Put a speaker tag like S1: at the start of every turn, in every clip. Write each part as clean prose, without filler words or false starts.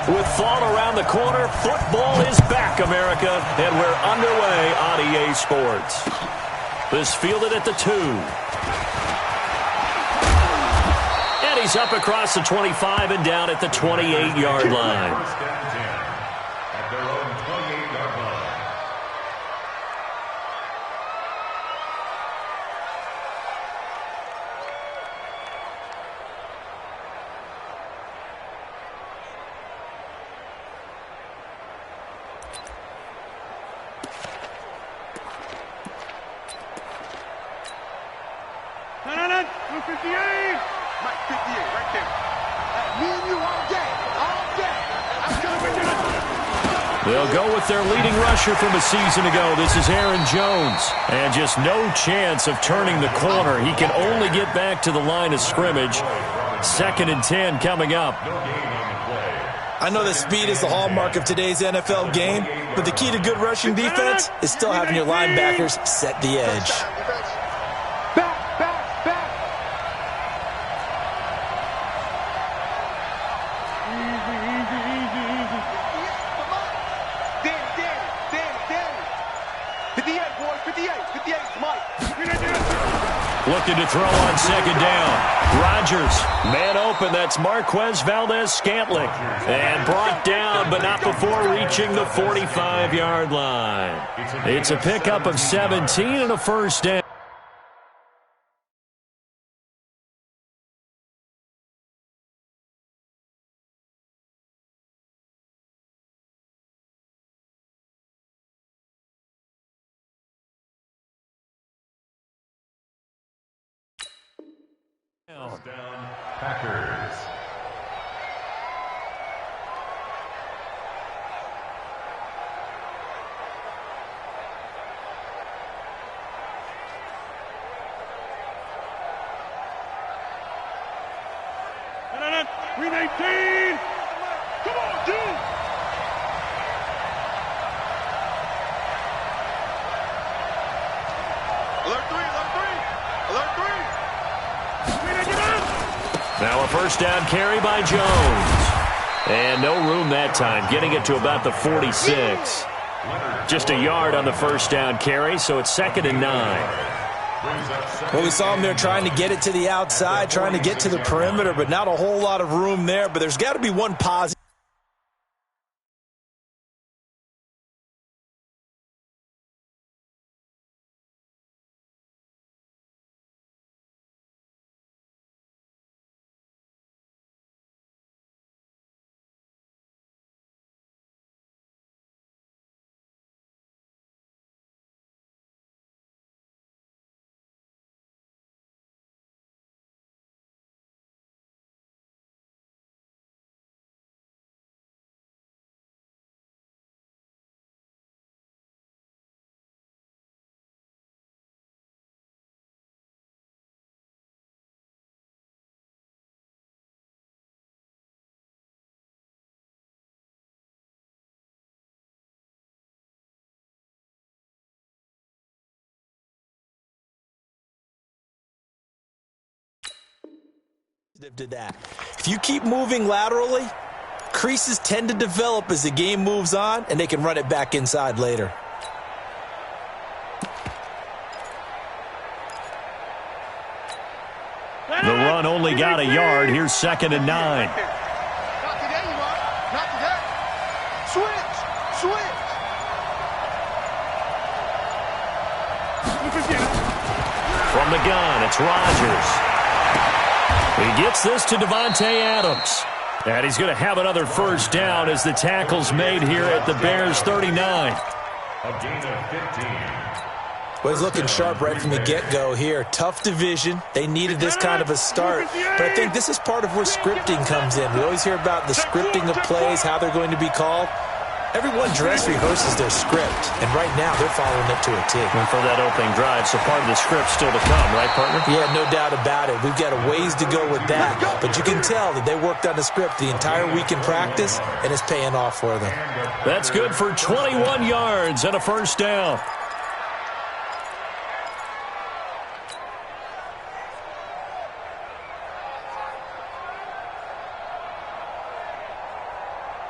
S1: With fall around the corner, football is back, America, and we're underway on EA Sports. This fielded at the 2. And he's up across the 25 and down at the 28-yard line. They'll go with their leading rusher from a season ago. This is Aaron Jones. And just no chance of turning the corner. He can only get back to the line of scrimmage. 2nd and 10 coming up.
S2: I know that speed is the hallmark of today's NFL game, but the key to good rushing defense is still having your linebackers set the edge.
S1: Looking to throw on 2nd down. Rodgers, man open. That's Marquez Valdez-Scantling. And brought down, but not before reaching the 45-yard line. It's a pickup of 17 and a first down.
S3: Down, Packers.
S4: Green 18. Come on, dude. Alert 3, alert 3, alert 3.
S1: Now a first down carry by Jones. And no room that time, getting it to about the 46. Just a yard on the first down carry, so it's 2nd and 9.
S2: Well, we saw him there trying to get it to the outside, trying to get to the perimeter, but not a whole lot of room there. But there's got to be one positive. To that. If you keep moving laterally, creases tend to develop as the game moves on, and they can run it back inside later.
S1: The run only got a yard. Here's 2nd and 9.
S4: Not today, you are. Not today. Switch.
S1: From the gun, it's Rodgers. He gets this to Devontae Adams. And he's going to have another first down as the tackle's made here at the Bears' 39.
S3: A gain of 15.
S2: Well, he's looking sharp right from the get-go here. Tough division. They needed this kind of a start. But I think this is part of where scripting comes in. We always hear about the scripting of plays, how they're going to be called. Everyone dress rehearses their script, and right now they're following it to a T.
S1: And for that opening drive, so part of the script still to come, right, partner?
S2: Yeah, no doubt about it. We've got a ways to go with that, but you can tell that they worked on the script the entire week in practice, and it's paying off for them.
S1: That's good for 21 yards and a first down.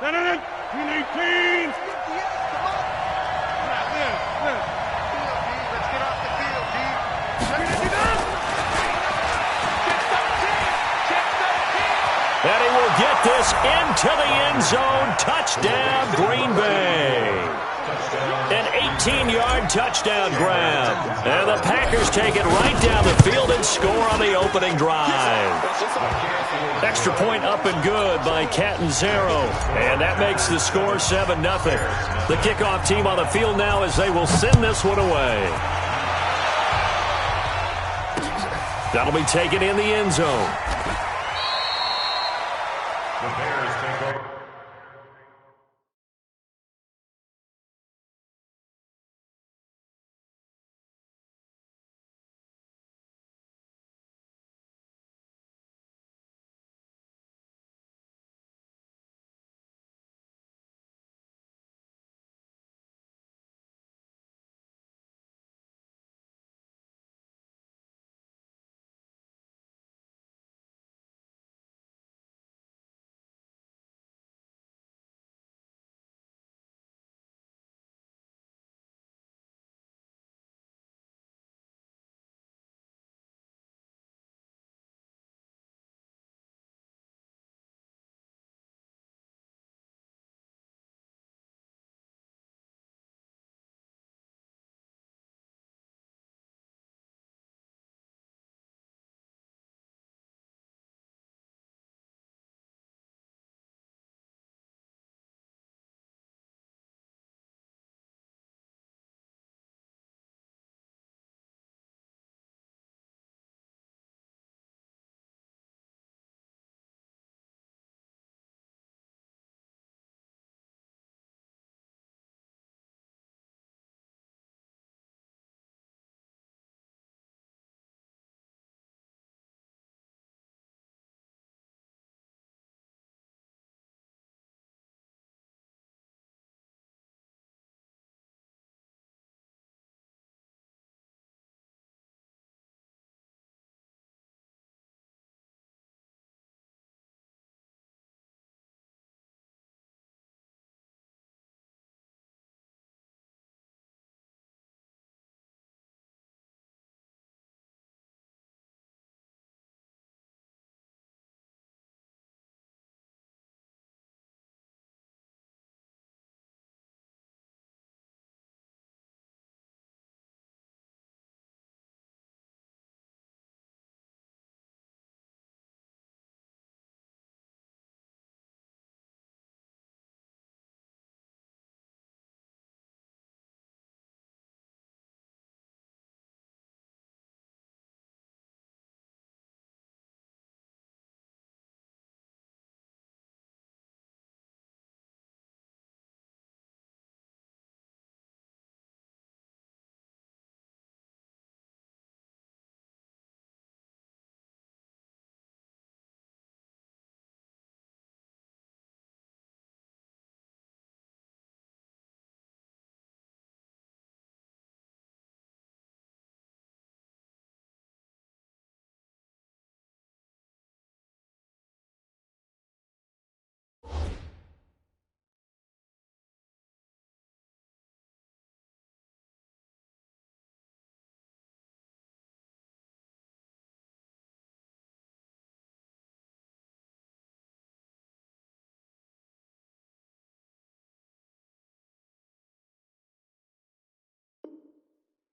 S1: And he will get this into the end zone. Touchdown, Green Bay. An 18-yard touchdown grab. And the Packers take it right down the field and score on the opening drive. Extra point up and good by Catanzaro. And that makes the score 7-0. The kickoff team on the field now as they will send this one away. That'll be taken in the end zone.
S3: The Bears take over.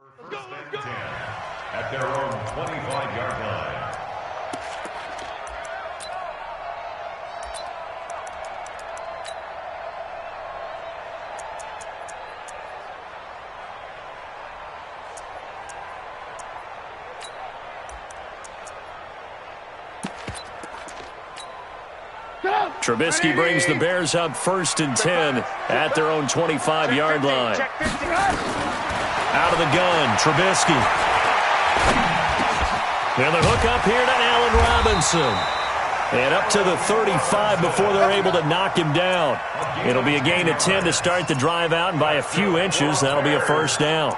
S3: First and 10 at their own 25-yard line.
S1: Trubisky brings the Bears up 1st and 10 at their own 25-yard line. Out of the gun, Trubisky. And the hook up here to Allen Robinson. And up to the 35 before they're able to knock him down. It'll be a gain of 10 to start the drive out, and by a few inches, that'll be a first down.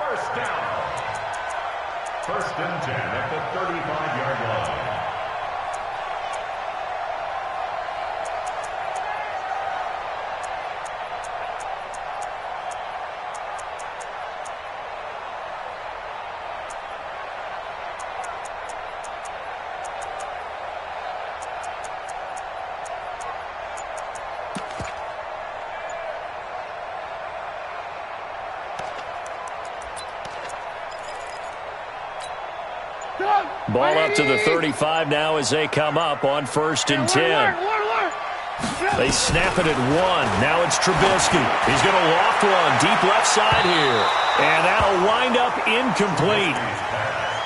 S3: First and 10 at the 35-yard line.
S1: Ball up to the 35 now as they come up on 1st and 10. They snap it at 1. Now it's Trubisky. He's going to loft one deep left side here. And that'll wind up incomplete.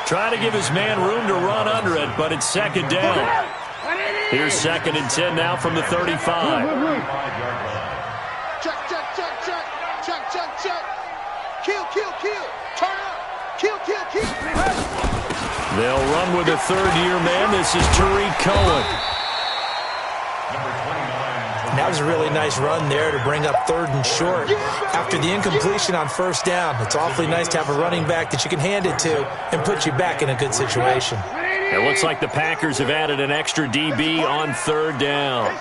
S1: Trying to give his man room to run under it, but it's 2nd down. Here's 2nd and 10 now from the 35.
S4: Check, check, check, check. Check, check, check. Kill, kill, kill. Turn up. Kill, kill, kill.
S1: They'll run with a 3rd-year man. This is Tariq Cohen.
S2: And that was a really nice run there to bring up 3rd and short. After the incompletion on 1st down, it's awfully nice to have a running back that you can hand it to and put you back in a good situation.
S1: It looks like the Packers have added an extra DB on 3rd down.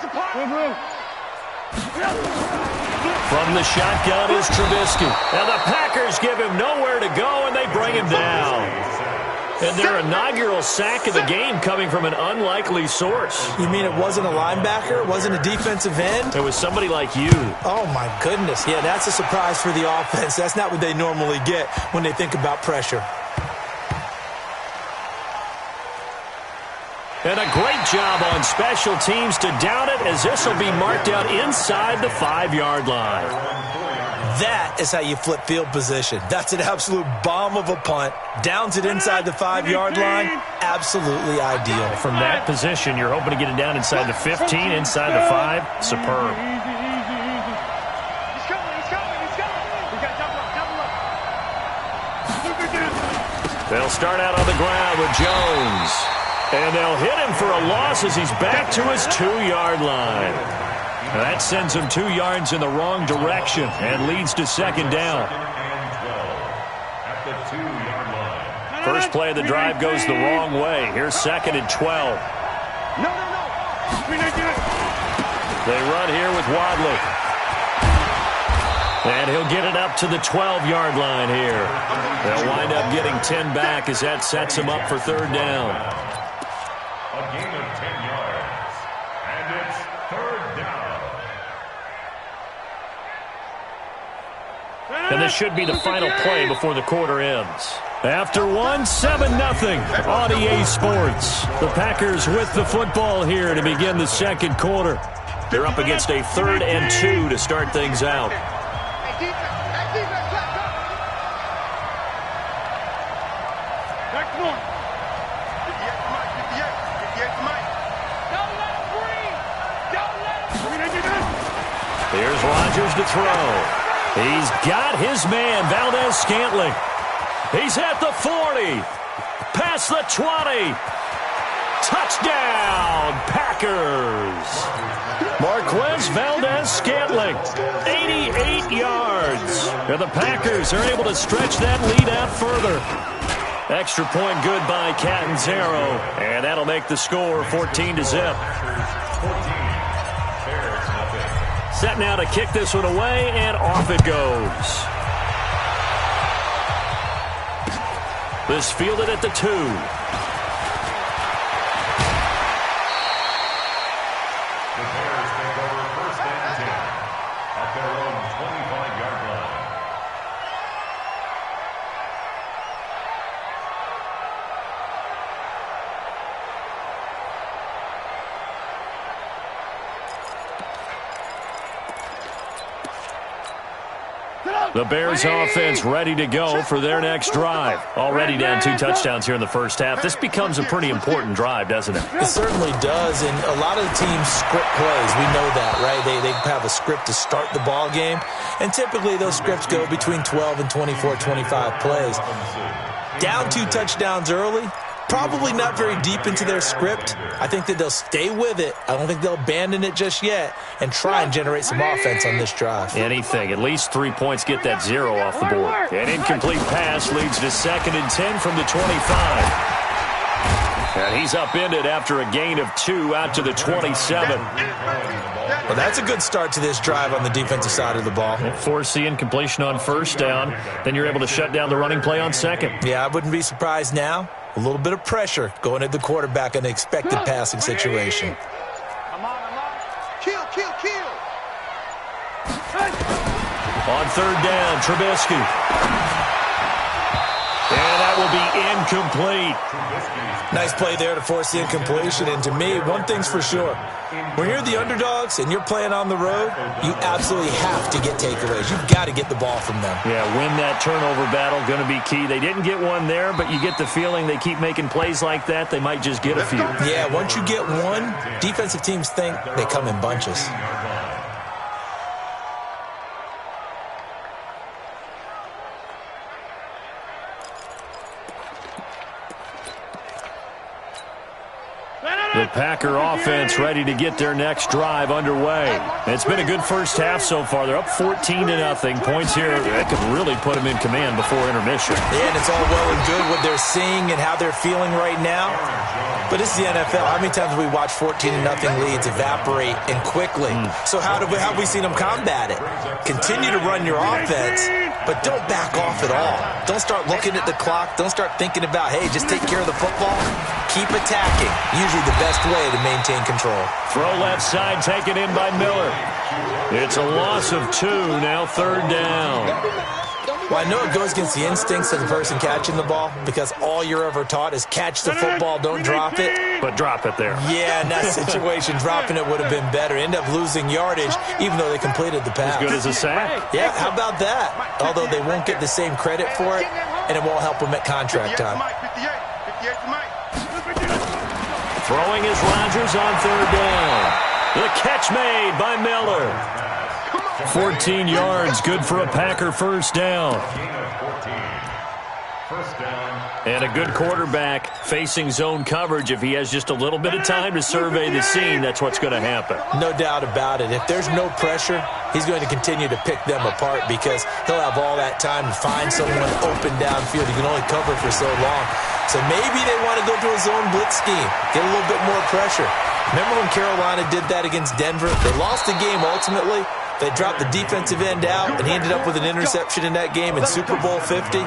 S1: From the shotgun is Trubisky. Now the Packers give him nowhere to go, and they bring him down. And their inaugural sack of the game coming from an unlikely source.
S2: You mean it wasn't a linebacker? It wasn't a defensive end?
S1: It was somebody like you.
S2: Oh, my goodness. Yeah, that's a surprise for the offense. That's not what they normally get when they think about pressure.
S1: And a great job on special teams to down it, as this will be marked out inside the 5-yard line.
S2: That is how you flip field position. That's an absolute bomb of a punt. Downs it inside the 5-yard line. Absolutely ideal.
S1: From that position, you're hoping to get it down inside the 15, inside the 5. Superb.
S4: He's coming, he's coming, he's coming. We got double up.
S1: They'll start out on the ground with Jones. And they'll hit him for a loss as he's back to his 2-yard line. That sends him 2 yards in the wrong direction and leads to 2nd down. First play of the drive goes the wrong way. Here's 2nd and 12.
S4: No.
S1: They run here with Wadley. And he'll get it up to the 12-yard line here. They'll wind up getting 10 back as that sets him up for 3rd down.
S3: A gain of 10 yards. And it's 3rd down.
S1: And this should be the final play before the quarter ends. After 7-0 on EA Sports. The Packers with the football here to begin the 2nd quarter. They're up against a 3rd and 2 to start things out.
S4: Hey, defense, back up. Back to one. 58 to Mike, 58 to Mike. Don't let him breathe. Don't let him breathe.
S1: Here's Rodgers to throw. He's got his man, Valdez-Scantling. He's at the 40. Past the 20. Touchdown, Packers. Marquez Valdez-Scantling, 88 yards. And the Packers are able to stretch that lead out further. Extra point good by Catanzaro. And that'll make the score 14-0. Set now to kick this one away, and off it goes. This fielded at the 2. The Bears offense ready to go for their next drive. Already down 2 touchdowns here in the first half. This becomes a pretty important drive, doesn't it?
S2: It certainly does, and a lot of the teams script plays. We know that, right? They have a script to start the ball game, and typically those scripts go between 12 and 24, 25 plays. Down 2 touchdowns early, probably not very deep into their script. I think that they'll stay with it. I don't think they'll abandon it just yet and try and generate some offense on this drive.
S1: Anything. At least 3 points get that 0 off the board. An incomplete pass leads to 2nd and 10 from the 25. And he's upended after a gain of 2 out to the 27.
S2: Well, that's a good start to this drive on the defensive side of the ball.
S1: Force the incompletion on 1st down. Then you're able to shut down the running play on 2nd.
S2: Yeah, I wouldn't be surprised now. A little bit of pressure going at the quarterback in an expected passing situation.
S4: Come on. Kill.
S1: On 3rd down, Trubisky. And that will be incomplete.
S2: Nice play there to force the incompletion. And to me, one thing's for sure. When you're the underdogs and you're playing on the road, you absolutely have to get takeaways. You've got to get the ball from them.
S1: Yeah, win that turnover battle, going to be key. They didn't get one there, but you get the feeling they keep making plays like that, they might just get a few.
S2: Yeah, once you get one, defensive teams think they come in bunches.
S1: The Packer offense ready to get their next drive underway. It's been a good first half so far. They're up 14-0. Points here that could really put them in command before intermission.
S2: Yeah, and it's all well and good what they're seeing and how they're feeling right now. But this is the NFL. How many times have we watched 14-0 leads evaporate and quickly? So how have we seen them combat it? Continue to run your offense, but don't back off at all. Don't start looking at the clock. Don't start thinking about, hey, just take care of the football. Keep attacking. Usually the best way to maintain control.
S1: Throw left side, taken in by Miller. It's a loss of 2, now 3rd down.
S2: Well, I know it goes against the instincts of the person catching the ball because all you're ever taught is catch the football, don't drop it.
S1: But drop it there.
S2: Yeah, in that situation, dropping it would have been better. End up losing yardage, even though they completed the pass.
S1: As good as a sack.
S2: Yeah, how about that? Although they won't get the same credit for it, and it won't help them at contract time.
S1: Throwing is Rodgers on 3rd down. The catch made by Miller. 14 yards, good for a Packer first down. And a good quarterback facing zone coverage. If he has just a little bit of time to survey the scene, that's what's going to happen.
S2: No doubt about it. If there's no pressure, he's going to continue to pick them apart because he'll have all that time to find someone open downfield. He can only cover for so long. So maybe they want to go to a zone blitz scheme, get a little bit more pressure. Remember when Carolina did that against Denver? They lost the game ultimately. They dropped the defensive end out, and he ended up with an interception in that game in Super Bowl 50.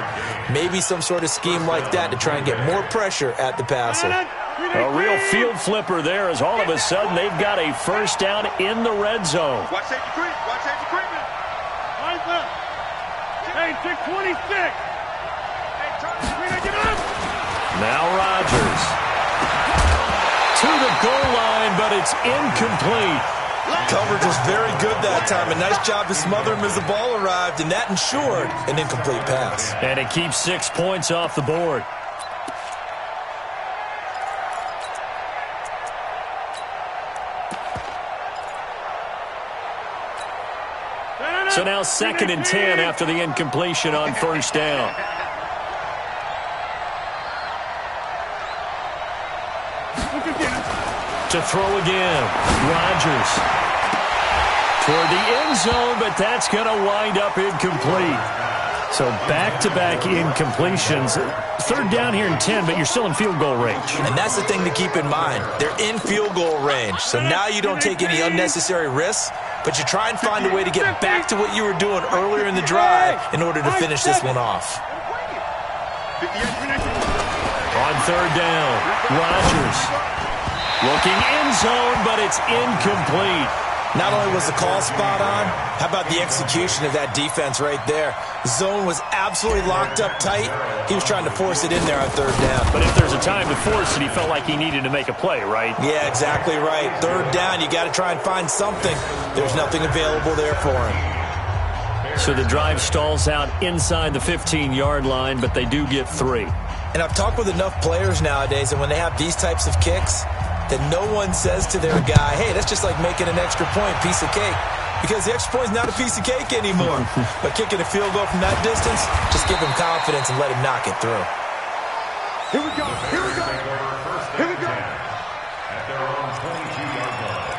S2: Maybe some sort of scheme like that to try and get more pressure at the passer.
S1: A real field flipper there as all of a sudden they've got a first down in the red zone.
S4: Watch safety creep. Watch safety creeping. Lines up. Hey, 626. Hey, Charlie, get up.
S1: Now Rodgers. To the goal line, but it's incomplete.
S2: Coverage was very good that time. A nice job to smother him as the ball arrived, and that ensured an incomplete pass.
S1: And it keeps 6 points off the board. So now 2nd and 10 after the incompletion on first down. To throw again, Rodgers. Toward the end zone, but that's going to wind up incomplete. So back-to-back incompletions. 3rd down here in 10, but you're still in field goal range.
S2: And that's the thing to keep in mind. They're in field goal range. So now you don't take any unnecessary risks, but you try and find a way to get back to what you were doing earlier in the drive in order to finish this one off.
S1: On 3rd down, Rodgers. Looking end zone, but it's incomplete.
S2: Not only was the call spot on, how about the execution of that defense right there? Zone was absolutely locked up tight. He was trying to force it in there on 3rd down.
S1: But if there's a time to force it, he felt like he needed to make a play, right?
S2: Yeah, exactly right. 3rd down, you got to try and find something. There's nothing available there for him.
S1: So the drive stalls out inside the 15-yard line, but they do get 3.
S2: And I've talked with enough players nowadays, and when they have these types of kicks, that no one says to their guy, hey, that's just like making an extra point, piece of cake. Because the extra point is not a piece of cake anymore. But kicking a field goal from that distance, just give him confidence and let him knock it through.
S4: Here we go. Here we go. Here we go.
S3: At their own 22-yard line.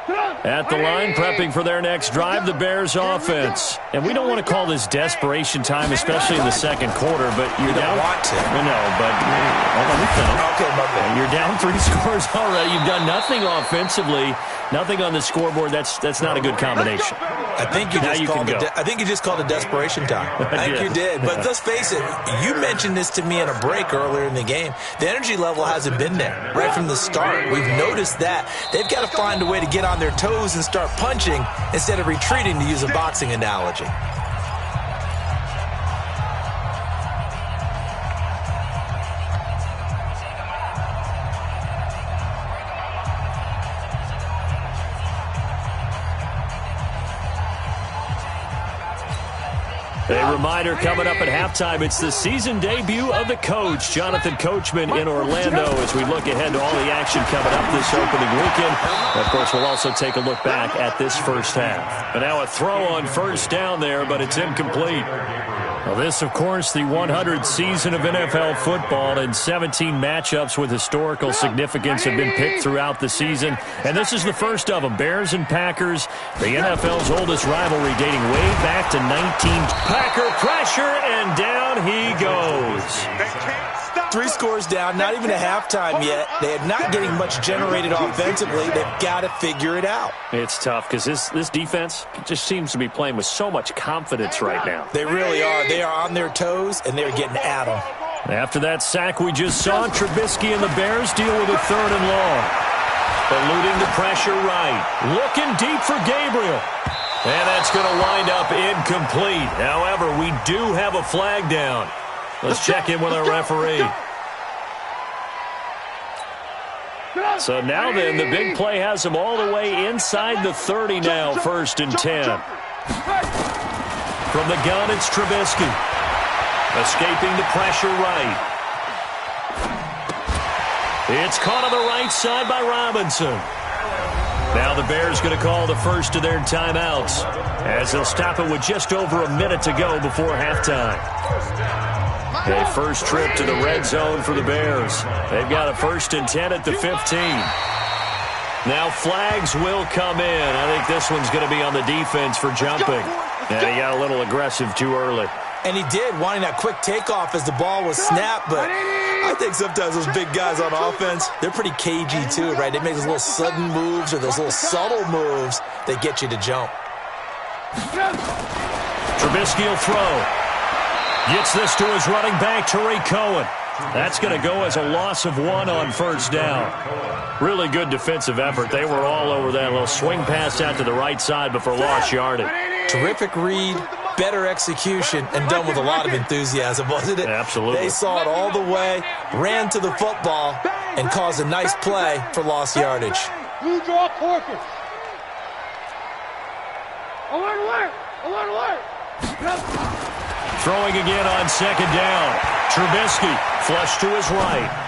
S1: At the line, prepping for their next drive, the Bears offense. And we don't want to call this desperation time, especially in the second quarter, but you're down.
S2: Want to.
S1: No, but let me finish.
S2: Okay, my bad.
S1: You're down 3 scores already. You've done nothing offensively, nothing on the scoreboard. That's not a good combination.
S2: I think you just called it desperation time. I think you did. But let's face it, you mentioned this to me in a break earlier in the game. The energy level hasn't been there right from the start. We've noticed that. They've got to find a way to get on their toes and start punching instead of retreating, to use a boxing analogy.
S1: A reminder coming up at halftime, it's the season debut of the coach, Jonathan Coachman, in Orlando, as we look ahead to all the action coming up this opening weekend. Of course, we'll also take a look back at this first half. And now a throw on first down there, but it's incomplete. Well, this, of course, the 100th season of NFL football, and 17 matchups with historical significance have been picked throughout the season. And this is the first of them, Bears and Packers, the NFL's oldest rivalry dating way back to 19... Packer pressure, and down he goes.
S2: 3 scores down, not even a halftime yet. They are not getting much generated offensively. They've got to figure it out.
S1: It's tough because this defense just seems to be playing with so much confidence right now.
S2: They really are. They are on their toes, and they're getting at them.
S1: After that sack we just saw, Trubisky and the Bears deal with a 3rd and long. Eluding the pressure right. Looking deep for Gabriel. And that's going to wind up incomplete. However, we do have a flag down. Let's check in with our referee. So now then, the big play has them all the way inside the 30 now, 1st and 10. From the gun, it's Trubisky. Escaping the pressure right. It's caught on the right side by Robinson. Now the Bears going to call the first of their timeouts, as they'll stop it with just over a minute to go before halftime. A first trip to the red zone for the Bears. They've got a 1st and 10 at the 15. Now flags will come in. I think this one's going to be on the defense for jumping. And he got a little aggressive too early.
S2: And he did, wanting that quick takeoff as the ball was snapped, but I think sometimes those big guys on offense, they're pretty cagey too, right? They make those little sudden moves or those little subtle moves that get you to jump.
S1: Trubisky will throw. Gets this to his running back, Tariq Cohen. That's going to go as a loss of 1 on first down. Really good defensive effort. They were all over that little swing pass out to the right side before lost yardage.
S2: Terrific read, better execution, and done with a lot of enthusiasm, wasn't it?
S1: Absolutely.
S2: They saw it all the way, ran to the football, and caused a nice play for lost yardage.
S4: You draw Corkins. Alert!
S1: Throwing again on 2nd down. Trubisky flushed to his right.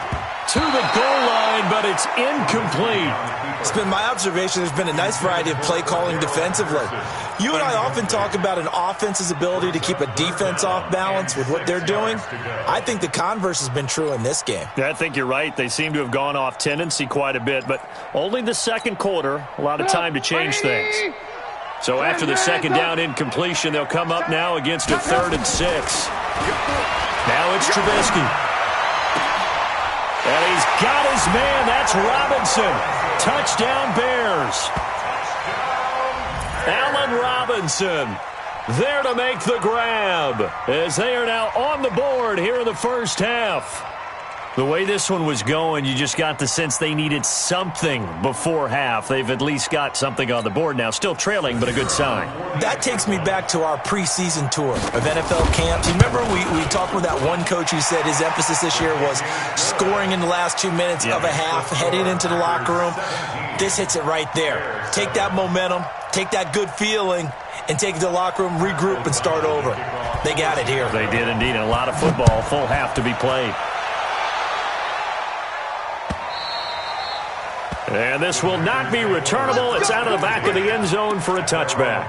S1: To the goal line, but it's incomplete.
S2: It's been my observation there's been a nice variety of play calling defensively. You and I often talk about an offense's ability to keep a defense off balance with what they're doing. I think the converse has been true in this game.
S1: I think you're right. They seem to have gone off tendency quite a bit, but only the second quarter, a lot of time to change things. So after the 2nd down incompletion, they'll come up now against a 3rd and 6. Now it's Trubisky. And he's got his man. That's Robinson. Touchdown, Bears. Allen Robinson there to make the grab, as they are now on the board here in the first half. The way this one was going, you just got the sense they needed something before half. They've at least got something on the board now. Still trailing, but a good sign.
S2: That takes me back to our preseason tour of NFL camps. You remember we talked with that one coach who said his emphasis this year was scoring in the last 2 minutes of a half, heading into the locker room. This hits it right there. Take that momentum, take that good feeling, and take it to the locker room, regroup, and start over. They got it here.
S1: They did indeed. And a lot of football, full half to be played. And this will not be returnable. It's out of the back of the end zone for a touchback.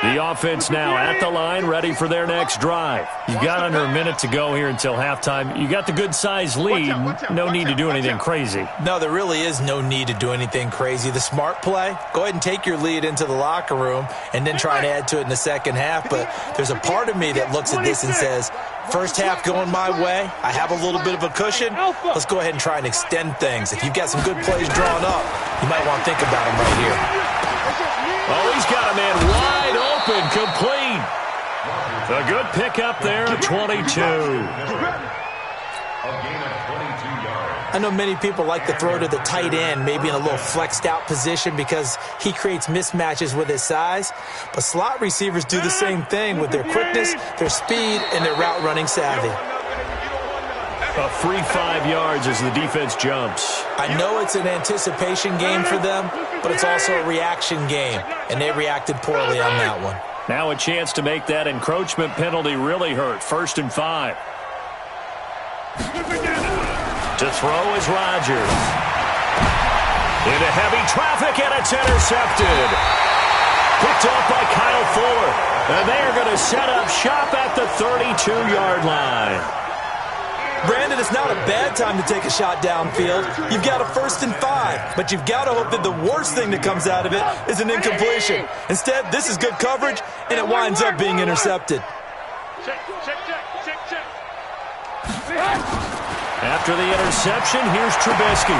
S1: The offense now at the line, ready for their next drive. You've got under a minute to go here until halftime. You got the good-sized lead. No need to do anything crazy.
S2: No, there really is no need to do anything crazy. The smart play, go ahead and take your lead into the locker room and then try and add to it in the second half. But there's a part of me that looks at this and says, first half going my way, I have a little bit of a cushion. Let's go ahead and try and extend things. If you've got some good plays drawn up, you might want to think about them right here.
S1: Oh, he's got a man wide open, complete. A good pickup there, 22.
S2: I know many people like to throw to the tight end, maybe in a little flexed out position because he creates mismatches with his size. But slot receivers do the same thing with their quickness, their speed, and their route running savvy.
S1: A free 5 yards as the defense jumps.
S2: I know it's an anticipation game for them, but it's also a reaction game, and they reacted poorly on that one.
S1: Now a chance to make that encroachment penalty really hurt. 1st and 5. To throw is Rodgers. Into heavy traffic, and it's intercepted. Picked off by Kyle Fuller. And they are going to set up shop at the 32-yard line.
S2: Brandon, it's not a bad time to take a shot downfield. You've got a 1st and 5, but you've got to hope that the worst thing that comes out of it is an incompletion. Instead, this is good coverage, and it winds up being intercepted.
S1: After the interception, here's Trubisky.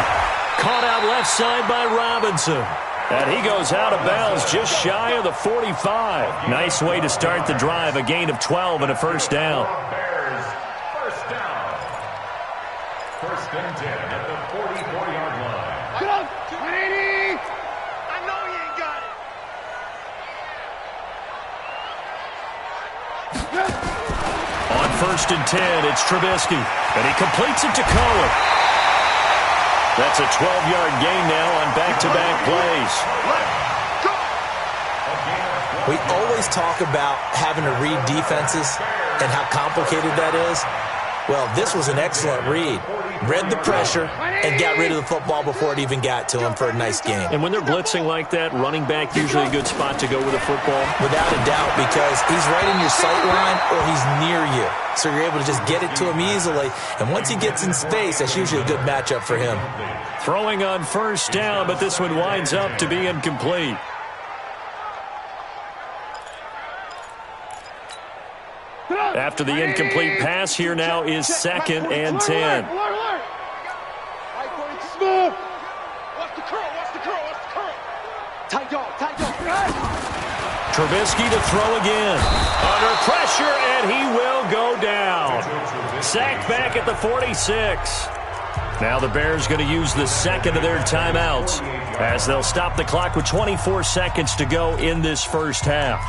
S1: Caught out left side by Robinson. And he goes out of bounds just shy of the 45. Nice way to start the drive, a gain of 12 and a first down.
S3: First and 10 at the 44-yard line.
S4: Come on, 180. I know you ain't got it.
S1: On 1st and 10, it's Trubisky. And he completes it to Cohen. That's a 12-yard gain now on back-to-back plays.
S2: We always talk about having to read defenses and how complicated that is. Well, this was an excellent read. Read the pressure and got rid of the football before it even got to him for a nice game.
S1: And when they're blitzing like that, running back usually a good spot to go with the football.
S2: Without a doubt, because he's right in your sight line or he's near you. So you're able to just get it to him easily. And once he gets in space, that's usually a good matchup for him.
S1: Throwing on 1st down, but this one winds up to be incomplete. After the incomplete pass, here now is 2nd and 10.
S4: Watch the curl, watch the curl, watch the curl. Tight dog, tight dog.
S1: Trubisky to throw again. Under pressure, and he will go down. Sacked back at the 46. Now the Bears going to use the second of their timeouts as they'll stop the clock with 24 seconds to go in this first half.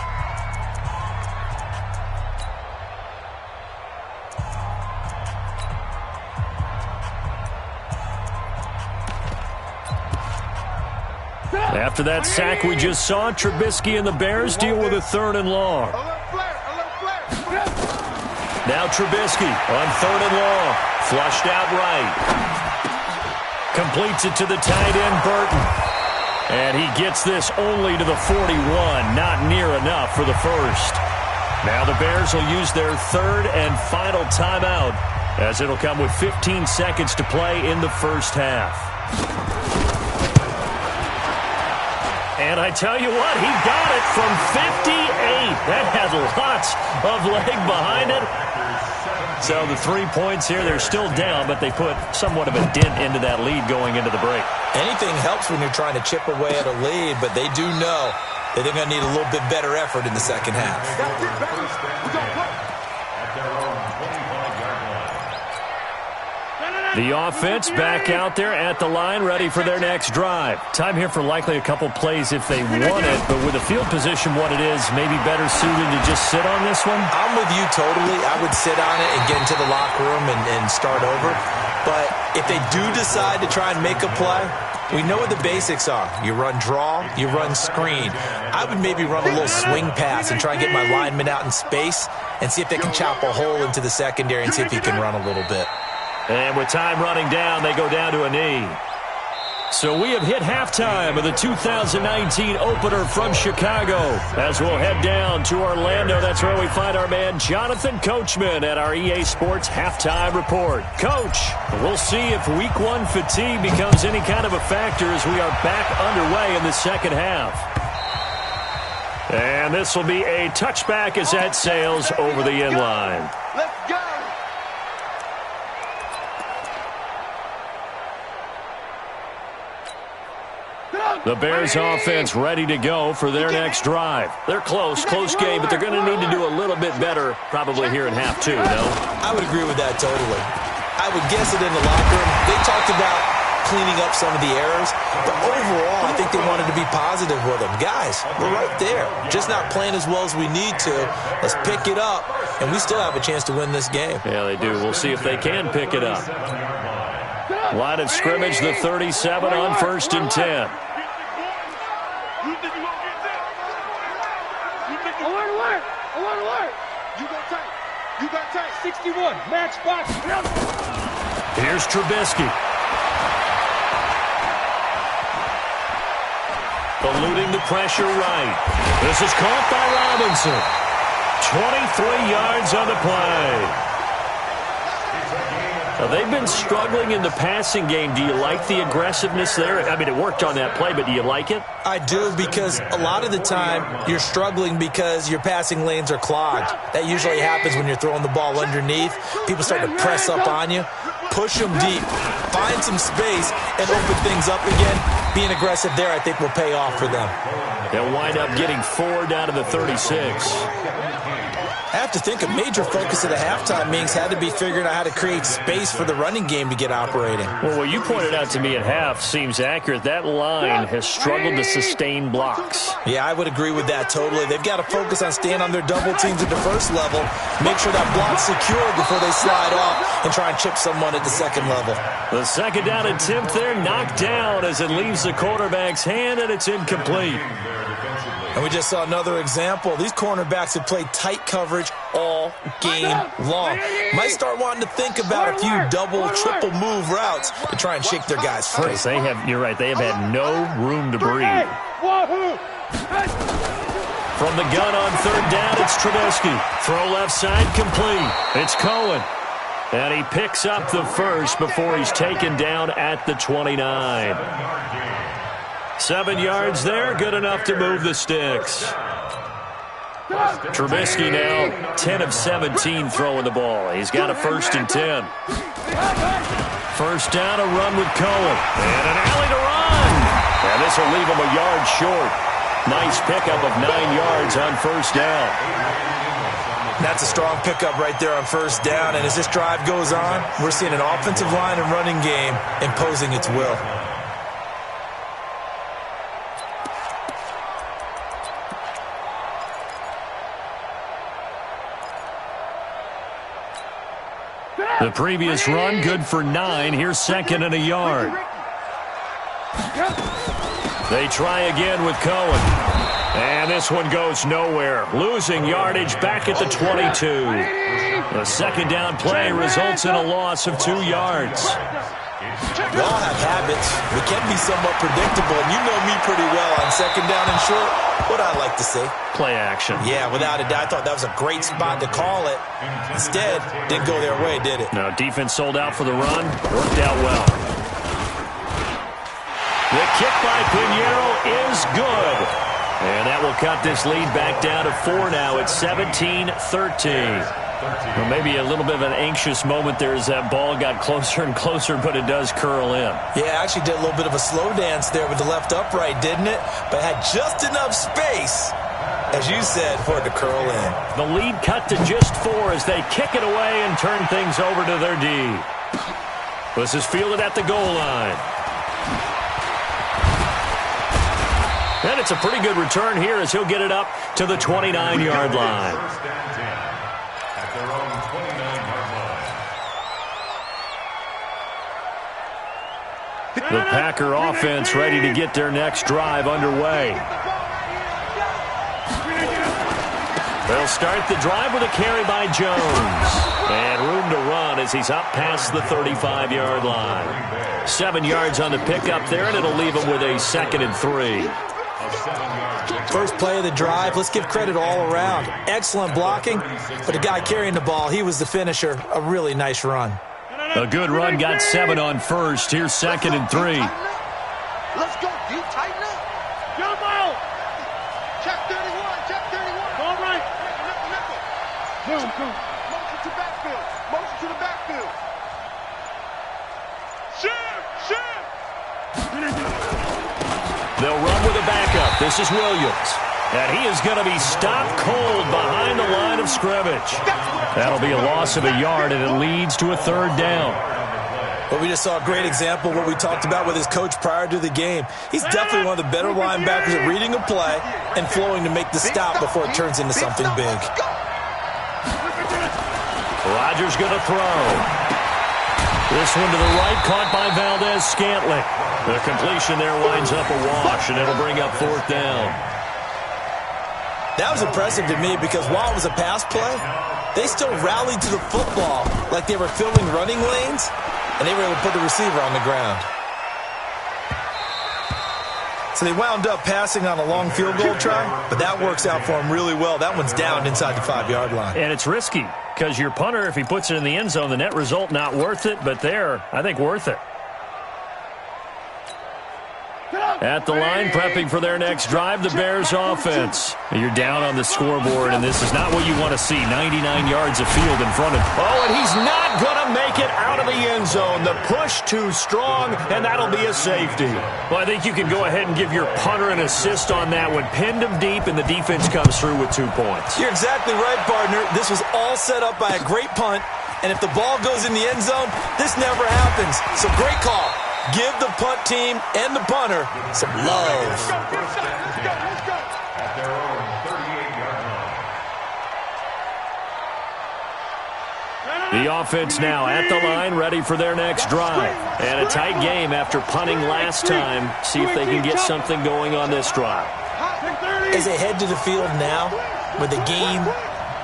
S1: After that sack we just saw, Trubisky and the Bears deal with a 3rd and long. Now Trubisky on 3rd and long. Flushed out right. Completes it to the tight end, Burton. And he gets this only to the 41. Not near enough for the first. Now the Bears will use their 3rd and final timeout, as it'll come with 15 seconds to play in the first half. And I tell you what, he got it from 58. That had lots of leg behind it. So the 3 points here, they're still down, but they put somewhat of a dent into that lead going into the break.
S2: Anything helps when you're trying to chip away at a lead, but they do know that they're going to need a little bit better effort in the second half.
S1: The offense back out there at the line, ready for their next drive. Time here for likely a couple plays if they want it, but with the field position what it is, maybe better suited to just sit on this one?
S2: I'm with you totally. I would sit on it and get into the locker room and start over. But if they do decide to try and make a play, we know what the basics are. You run draw, you run screen. I would maybe run a little swing pass and try and get my lineman out in space and see if they can chop a hole into the secondary and see if he can run a little bit.
S1: And with time running down, they go down to a knee. So we have hit halftime of the 2019 opener from Chicago. As we'll head down to Orlando, that's where we find our man Jonathan Coachman at our EA Sports Halftime Report. Coach, we'll see if Week 1 fatigue becomes any kind of a factor as we are back underway in the second half. And this will be a touchback as that sails over the end line.
S4: Let's go.
S1: The Bears offense ready to go for their next drive. They're close game, but they're going to need to do a little bit better probably here in half two, no?
S2: I would agree with that totally. I would guess it in the locker room. They talked about cleaning up some of the errors, but overall, I think they wanted to be positive with them. Guys, we're right there. Just not playing as well as we need to. Let's pick it up, and we still have a chance to win this game.
S1: Yeah, they do. We'll see if they can pick it up. Line of scrimmage, the 37 on 1st and 10.
S4: I want to work. You got tight. 61. Match box.
S1: Here's Trubisky. Eluding the pressure right. This is caught by Robinson. 23 yards on the play. Now, they've been struggling in the passing game. Do you like the aggressiveness there? I mean, it worked on that play, but do you like it?
S2: I do, because a lot of the time you're struggling because your passing lanes are clogged. That usually happens when you're throwing the ball underneath. People start to press up on you. Push them deep. Find some space and open things up again. Being aggressive there, I think, will pay off for them.
S1: They'll wind up getting 4 down to the 36.
S2: I have to think a major focus of the halftime meetings had to be figuring out how to create space for the running game to get operating.
S1: Well, what you pointed out to me at half seems accurate. That line has struggled to sustain blocks.
S2: Yeah, I would agree with that totally. They've got to focus on staying on their double teams at the first level, make sure that block's secure before they slide off and try and chip someone at the second level.
S1: The second down attempt there knocked down as it leaves the quarterback's hand, and it's incomplete.
S2: And we just saw another example. These cornerbacks have played tight coverage all game long. Might start wanting to think about a few double, triple move routes to try and shake their guys free.
S1: You're right, they have had no room to breathe. From the gun on 3rd down, it's Trubisky. Throw left side, complete. It's Cohen. And he picks up the first before he's taken down at the 29. 7 yards there, good enough to move the sticks. Trubisky now 10 of 17 throwing the ball. He's got a 1st and 10. First down, a run with Cohen. And an alley to run. And this will leave him a yard short. Nice pickup of 9 yards on 1st down.
S2: That's a strong pickup right there on 1st down. And as this drive goes on, we're seeing an offensive line and running game imposing its will.
S1: The previous run, good for 9. Here's 2nd and a yard. They try again with Cohen. And this one goes nowhere. Losing yardage back at the 22. The second down play results in a loss of 2 yards.
S2: We all have habits. We can be somewhat predictable, and you know me pretty well on 2nd down and short. What I like to say?
S1: Play action.
S2: Yeah, without a doubt. I thought that was a great spot to call it. Instead, didn't go their way, did it?
S1: No, defense sold out for the run. Worked out well. The kick by Pinheiro is good. And that will cut this lead back down to 4 now. It's 17-13. Well, maybe a little bit of an anxious moment there as that ball got closer and closer, but it does curl in.
S2: Yeah, actually did a little bit of a slow dance there with the left upright, didn't it? But had just enough space, as you said, for it to curl in.
S1: The lead cut to just 4 as they kick it away and turn things over to their D. This is fielded at the goal line. And it's a pretty good return here as he'll get it up to the 29-yard line. The Packer offense ready to get their next drive underway. They'll start the drive with a carry by Jones. And room to run as he's up past the 35-yard line. 7 yards on the pickup there, and it'll leave him with a 2nd and 3.
S2: First play of the drive, let's give credit all around. Excellent blocking, but the guy carrying the ball, he was the finisher. A really nice run.
S1: A good run, got 7 on first. Here's 2nd and 3.
S4: Let's go, D. Tighten up. Jump out. Check 31. Check 31. All right. Nickel. Motion to backfield. Motion to the backfield. Shift.
S1: They'll run with a backup. This is Williams. And he is going to be stopped cold behind the line of scrimmage. That'll be a loss of a yard, and it leads to a 3rd down.
S2: Well, we just saw a great example of what we talked about with his coach prior to the game. He's definitely one of the better linebackers at reading a play and flowing to make the stop before it turns into something big.
S1: Rodgers going to throw. This one to the right, caught by Valdez-Scantling. The completion there winds up a wash, and it'll bring up 4th down.
S2: That was impressive to me because while it was a pass play, they still rallied to the football like they were filling running lanes, and they were able to put the receiver on the ground. So they wound up passing on a long field goal try, but that works out for them really well. That one's down inside the 5-yard line.
S1: And it's risky because your punter, if he puts it in the end zone, the net result not worth it, but there, I think worth it. At the line, prepping for their next drive, the Bears offense. You're down on the scoreboard, and this is not what you want to see. 99 yards of field in front of him. Oh, and he's not going to make it out of the end zone. The push too strong, and that'll be a safety. Well, I think you can go ahead and give your punter an assist on that one. Pinned him deep, and the defense comes through with 2 points.
S2: You're exactly right, partner. This was all set up by a great punt, and if the ball goes in the end zone, this never happens. So great call. Give the punt team and the punter some love.
S4: Let's go.
S3: At their own 38-yard line.
S1: The offense now at the line, ready for their next drive. And a tight game after punting last time. See if they can get something going on this drive.
S2: As they head to the field now, with the game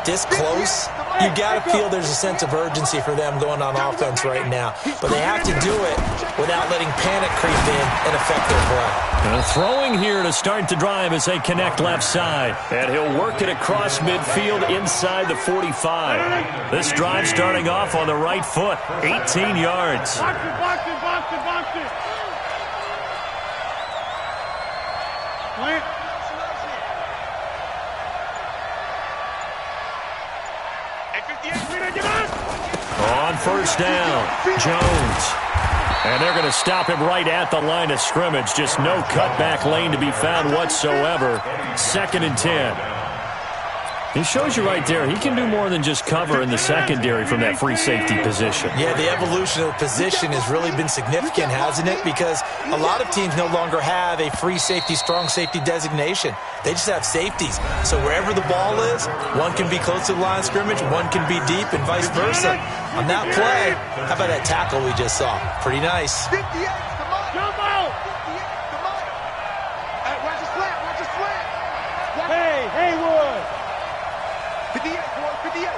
S2: this close, you got to feel there's a sense of urgency for them going on offense right now. But they have to do it without letting panic creep in and affect their play.
S1: Throwing here to start the drive as they connect left side. And he'll work it across midfield inside the 45. This drive starting off on the right foot. 18 yards.
S4: Box it. Plant.
S1: On first down, Jones. And they're going to stop him right at the line of scrimmage. Just no cutback lane to be found whatsoever. 2nd and 10. He shows you right there, he can do more than just cover in the secondary from that free safety position.
S2: Yeah, the evolution of the position has really been significant, hasn't it? Because a lot of teams no longer have a free safety, strong safety designation. They just have safeties. So wherever the ball is, one can be close to the line of scrimmage, one can be deep, and vice versa. On that play, how about that tackle we just saw? Pretty nice.
S4: 58, come on. Jump out. 58, come on. Hey, watch the slant. Hey, Haywood. 58, boy, 58,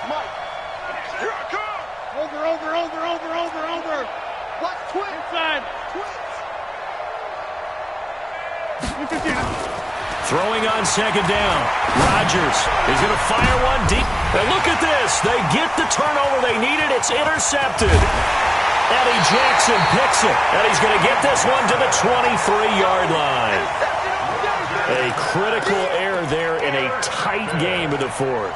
S4: Mike. Here I come. Over. Watch twins. Inside. Twins.
S1: Throwing on 2nd down. Rodgers is going to fire one deep. And look at this. They get the turnover they needed. It's intercepted. Eddie Jackson picks it. And he's going to get this one to the 23-yard line. A critical error there in a tight game of the 4th.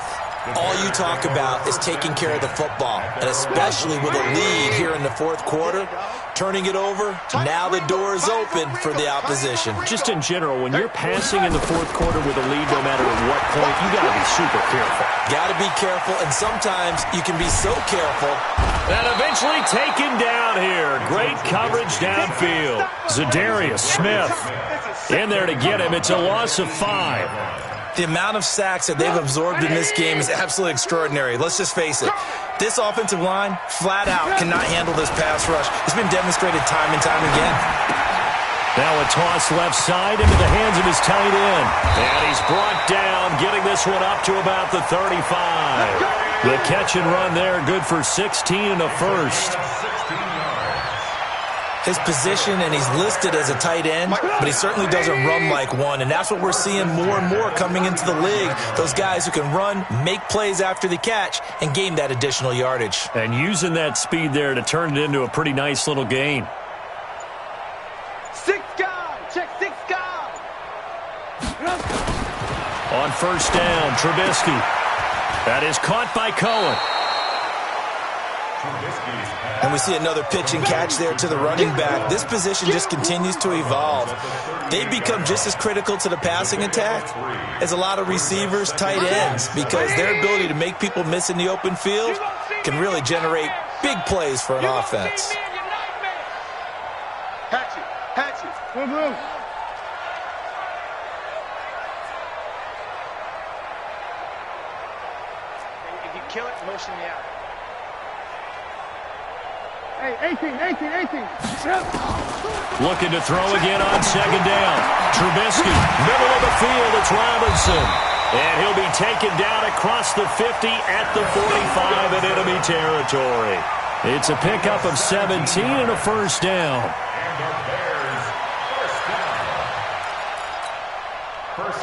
S2: All you talk about is taking care of the football, and especially with a lead here in the 4th quarter, turning it over, now the door is open for the opposition.
S1: Just in general, when you're passing in the 4th quarter with a lead, no matter at what point, you got to be super careful.
S2: Got to be careful, and sometimes you can be so careful.
S1: And eventually taken down here. Great coverage downfield. Zadarius Smith in there to get him. It's a loss of 5.
S2: The amount of sacks that they've absorbed in this game is absolutely extraordinary. Let's just face it. This offensive line, flat out, cannot handle this pass rush. It's been demonstrated time and time again.
S1: Now a toss left side into the hands of his tight end. And he's brought down, getting this one up to about the 35. The catch and run there, good for 16 and a first.
S2: His position, and he's listed as a tight end, but he certainly doesn't run like one, and that's what we're seeing more and more coming into the league. Those guys who can run, make plays after the catch, and gain that additional yardage.
S1: And using that speed there to turn it into a pretty nice little gain.
S4: 6 guys. Check 6 guys.
S1: On first down, Trubisky. That is caught by Cohen.
S2: And we see another pitch and catch there to the running back. This position just continues to evolve. They become just as critical to the passing attack as a lot of receivers, tight ends, because their ability to make people miss in the open field can really generate big plays for an offense.
S4: Hatchet. Hatchet. If you kill it, motion me out. Hey, 18.
S1: Looking to throw again on second down. Trubisky, middle of the field, it's Robinson. And he'll be taken down across the 50 at the 45 in enemy territory. It's a pickup of 17 and a first down.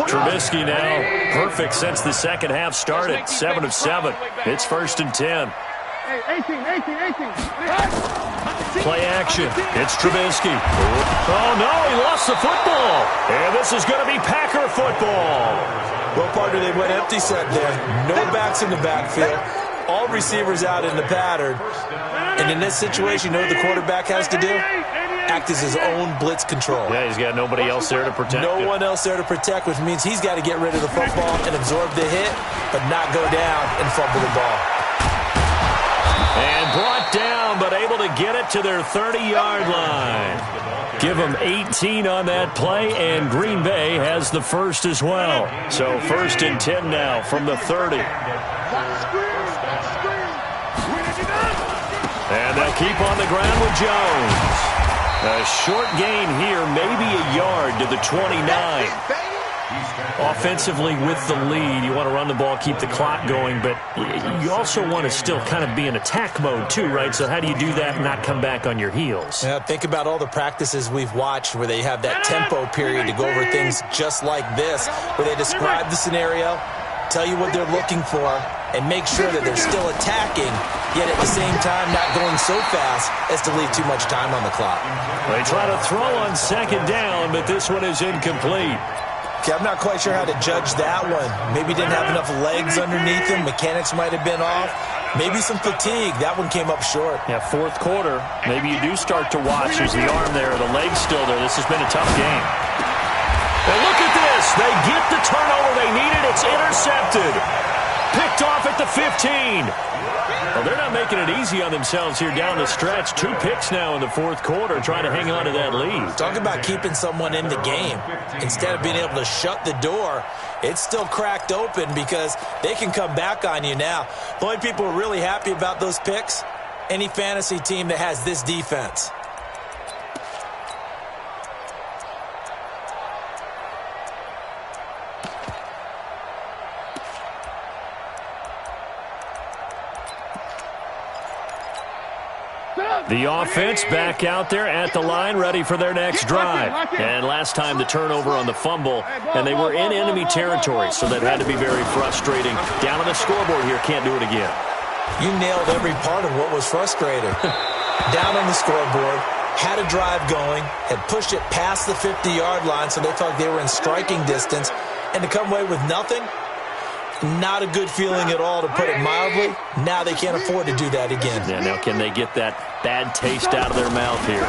S1: Trubisky now perfect since the second half started. 7 of 7. It's 1st and 10.
S4: 18.
S1: Play action. It's Trubisky. Oh, no, he lost the football. And this is going to be Packer football.
S2: Well, partner, they went empty set there. No backs in the backfield. All receivers out in the pattern. And in this situation, you know what the quarterback has to do? Act as his own blitz control.
S1: Yeah, he's got nobody else there to protect
S2: No one else there to protect, which means he's got to get rid of the football and absorb the hit, but not go down and fumble the ball.
S1: And brought down, but able to get it to their 30-yard line. Give them 18 on that play, and Green Bay has the first as well. So 1st and 10 now from the 30. And they'll keep on the ground with Jones. A short gain here, maybe a yard to the 29. Offensively with the lead, you want to run the ball, keep the clock going, but you also want to still kind of be in attack mode too, right? So how do you do that and not come back on your heels?
S2: Yeah, think about all the practices we've watched where they have that tempo period to go over things just like this, where they describe the scenario, tell you what they're looking for, and make sure that they're still attacking, yet at the same time not going so fast as to leave too much time on the clock.
S1: They try to throw on second down, but this one is incomplete.
S2: Okay, I'm not quite sure how to judge that one. Maybe didn't have enough legs underneath him. Mechanics might have been off. Maybe some fatigue. That one came up short.
S1: Yeah, 4th quarter. Maybe you do start to watch. There's the arm there, the leg's still there. This has been a tough game. And look at this. They get the turnover they needed. It's intercepted. Picked off at the 15. Well, they're not making it easy on themselves here down the stretch. 2 picks now in the 4th quarter, trying to hang on to that lead.
S2: Talk about keeping someone in the game. Instead of being able to shut the door, it's still cracked open because they can come back on you now. The only people who are really happy about those picks, any fantasy team that has this defense.
S1: The offense back out there at the line, ready for their next drive. And last time the turnover on the fumble, and they were in enemy territory, so that had to be very frustrating. Down on the scoreboard here, can't do it again.
S2: You nailed every part of what was frustrating. Down on the scoreboard, had a drive going, had pushed it past the 50-yard line, so they felt they were in striking distance, and to come away with nothing, not a good feeling at all, to put it mildly. Now they can't afford to do that again.
S1: Yeah, now can they get that bad taste out of their mouth here?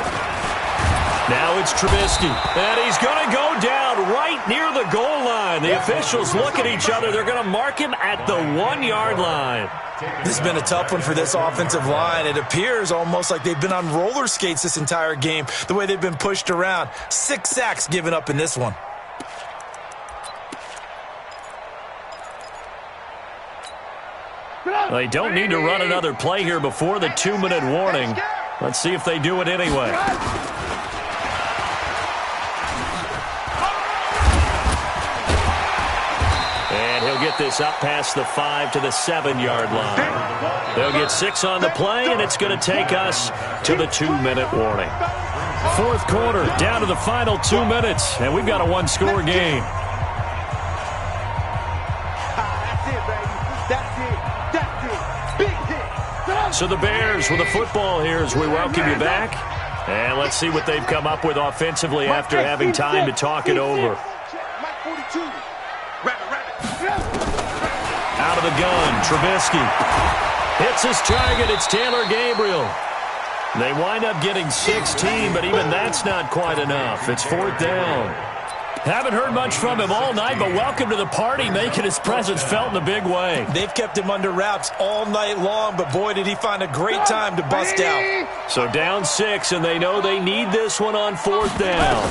S1: Now it's Trubisky, and he's going to go down right near the goal line. The officials look at each other. They're going to mark him at the 1-yard line.
S2: This has been a tough one for this offensive line. It appears almost like they've been on roller skates this entire game, the way they've been pushed around. 6 sacks given up in this one.
S1: They don't need to run another play here before the 2-minute warning. Let's see if they do it anyway. And he'll get this up past the 5 to the 7-yard line. They'll get 6 on the play, and it's going to take us to the 2-minute warning. Fourth quarter, down to the final 2 minutes, and we've got a one-score game. So the Bears with the football here as we welcome you back. And let's see what they've come up with offensively after having time to talk it over. Out of the gun, Trubisky. Hits his target, it's Taylor Gabriel. They wind up getting 16, but even that's not quite enough. It's fourth down. Haven't heard much from him all night, but welcome to the party, making his presence felt in a big way.
S2: They've kept him under wraps all night long, but boy, did he find a great time to bust out.
S1: So down 6, and they know they need this one on fourth down.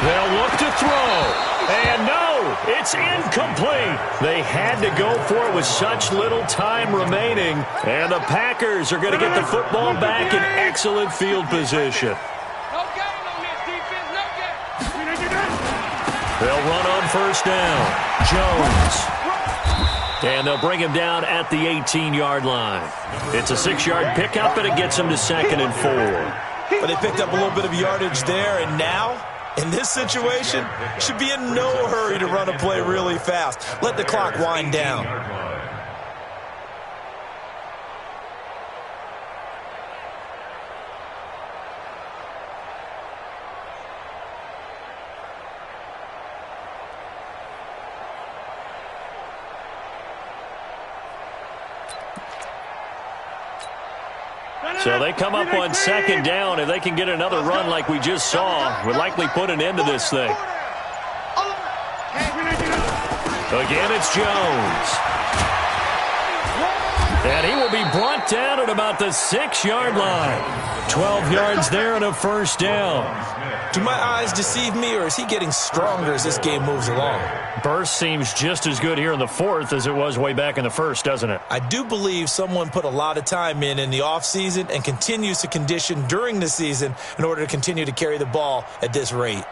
S1: They'll look to throw. And no, it's incomplete. They had to go for it with such little time remaining. And the Packers are going to get the football back in excellent field position. They'll run on first down. Jones. And they'll bring him down at the 18-yard line. It's a 6-yard pickup, and it gets him to 2nd and 4.
S2: But they picked up a little bit of yardage there, and now, in this situation, should be in no hurry to run a play really fast. Let the clock wind down.
S1: So they come up on 2nd down. If they can get another run like we just saw, would likely put an end to this thing. Again, it's Jones. And he will be brought down at about the 6-yard line. 12 yards there and a first down.
S2: Do my eyes deceive me, or is he getting stronger as this game moves along?
S1: Burst seems just as good here in the fourth as it was way back in the first, doesn't it?
S2: I do believe someone put a lot of time in the offseason and continues to condition during the season in order to continue to carry the ball at this rate.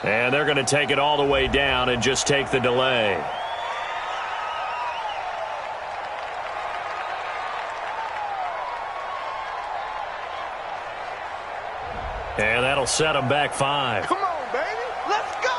S1: And they're going to take it all the way down and just take the delay. And that'll set them back 5.
S4: Come on, baby. Let's go.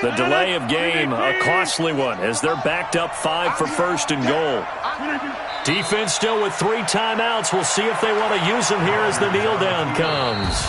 S1: The delay of game, a costly one, as they're backed up 5 for 1st and goal. Defense still with 3 timeouts. We'll see if they want to use them here as the kneel down comes.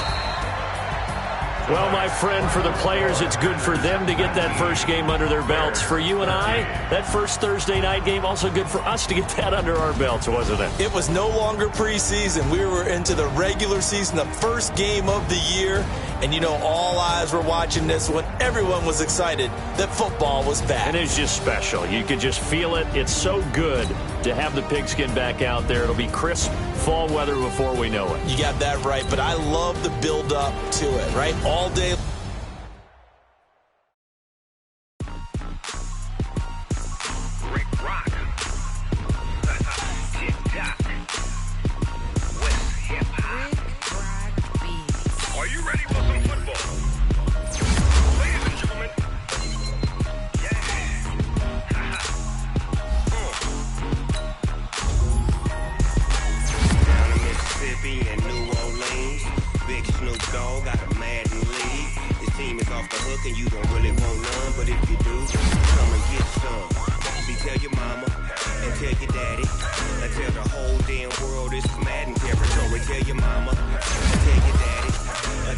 S1: Well, my friend, for the players, it's good for them to get that first game under their belts. For you and I, that first Thursday night game, also good for us to get that under our belts, wasn't it?
S2: It was no longer preseason. We were into the regular season, the first game of the year. And, you know, all eyes were watching this when everyone was excited that football was back.
S1: And it's just special. You could just feel it. It's so good to have the pigskin back out there. It'll be crisp fall weather before we know it.
S2: You got that right, but I love the build-up to it, right? All day.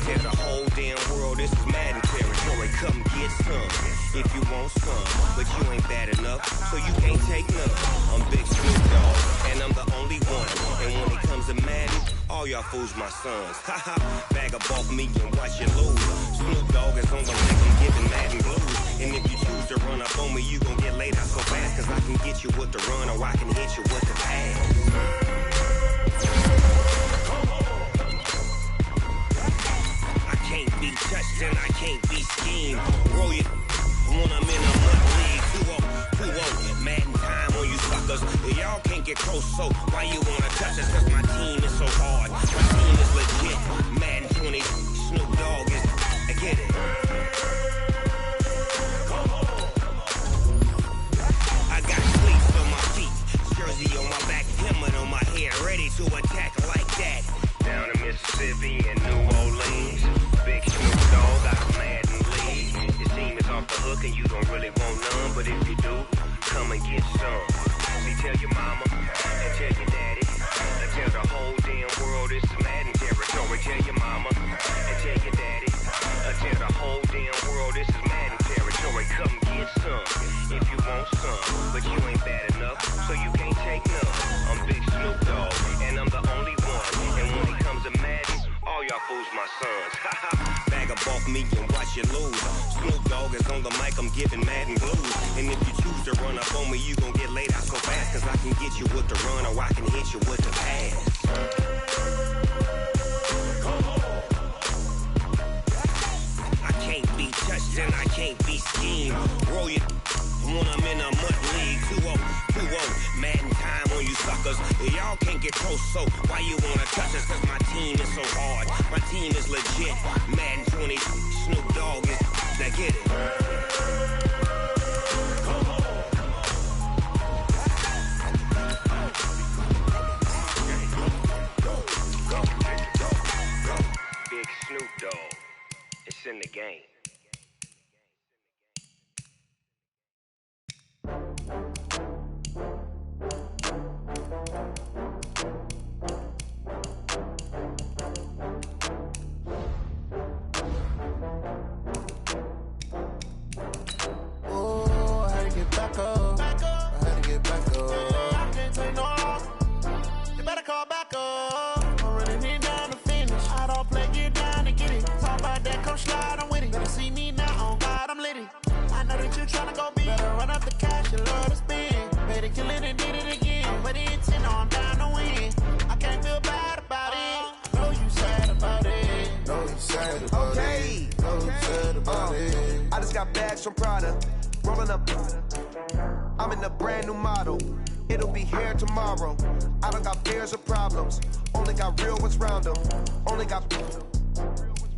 S5: Tell the whole damn world this is Madden territory. territory, come get some. If you want some, but you ain't bad enough, so you can't take none. I'm Big Snoop Dogg, and I'm the only one. And when it comes to Madden, all y'all fools my sons. Haha, bag up off me and watch you lose. Snoop Dogg is on the mic, I'm giving Madden blues. And if you choose to run up on me, you gon' get laid out so fast. Cause I can get you with the run or I can hit you with the pass. I can't be touched and I can't be schemed. Roll it when I'm in a mud league. 2-0, Madden time on you suckers. Y'all can't get close, so why you wanna touch us? Cause my team is so hard. My team is legit. Madden 20, Snoop Dogg is, I get it. I got cleats on my feet, jersey on my back, helmet on my head, ready to attack like that. Down in Mississippi and New Orleans, Big Snoop Dogg got a Madden league. Your team is off the hook and you don't really want none, but if you do, come and get some. See, tell your mama and tell your daddy, and tell the whole damn world it's Madden territory. Tell your mama and tell your daddy, and tell the whole damn world this is Madden territory. Come get some if you want some, but you ain't bad enough, so you can't take none. I'm Big Snoop Dogg, and I'm the only one. And when it comes to Madden, all y'all fools my sons. Bag up off me and watch you lose. Snoop Dogg is on the mic, I'm giving Madden blues. And if you choose to run up on me, you gon' get laid out so fast. Cause I can get you with the run or I can hit you with the pass. I can't be touched and I can't be schemed. Roll it when I'm in a mud league. 2-0, Madden time on you suckers. Y'all can't get close, so why you wanna touch us? Cause my team is so hard. My team is legit. Madden 20, Snoop Dogg is, now get it. Big Snoop Dogg, it's in the game.
S6: I just got bags from Prada, rolling up. I'm in a brand new model. It'll be here tomorrow. I don't got fears or problems. Only got real ones round them. Only got.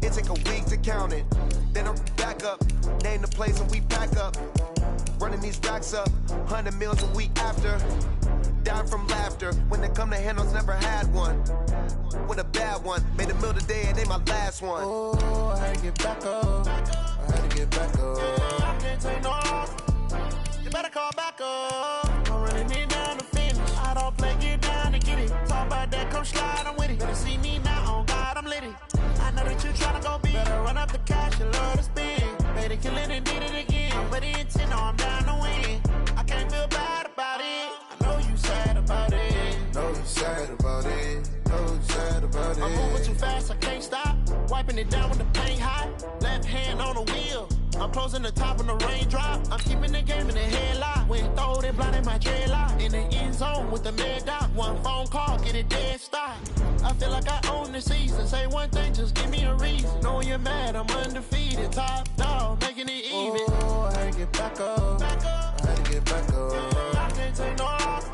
S6: It take a week to count it. Then I'm back up. Name the place and we pack up. Running these racks up. 100 meals a week after. Down from laughter. When they come to handles, never had one. With a bad one. Made a meal today and they my last one.
S7: Oh, I had to get back up. I had to get back up. I can't take no loss. You better call back up. I'm running it down to finish. I don't play, get down to get it. Talk about that, come slide, I'm with it. Better see me now, on God, I'm litty. I know that you tryna go big. Better run up the cash, you love to spend. Made it, kill it, and did it again. With the intent, no, I'm down to win. I can't feel bad about it. I know you sad about it.
S8: Know you sad about it. Know you sad about it.
S7: I'm moving too fast, I can't stop. Wiping it down when the paint hot. Left hand on the wheel. I'm closing the top when the raindrop. I'm keeping the game in the headlock. When throwed it, blinded my dreadlock. In the end zone with the mad dot. One phone call, get it dead stop. I feel like I own the season. Say one thing, just give me a reason. Knowing you're mad, I'm undefeated. Top dog, making it even.
S8: Oh, I had to get back up.
S7: Back up.
S8: I had to get back up.
S7: I can't take no loss.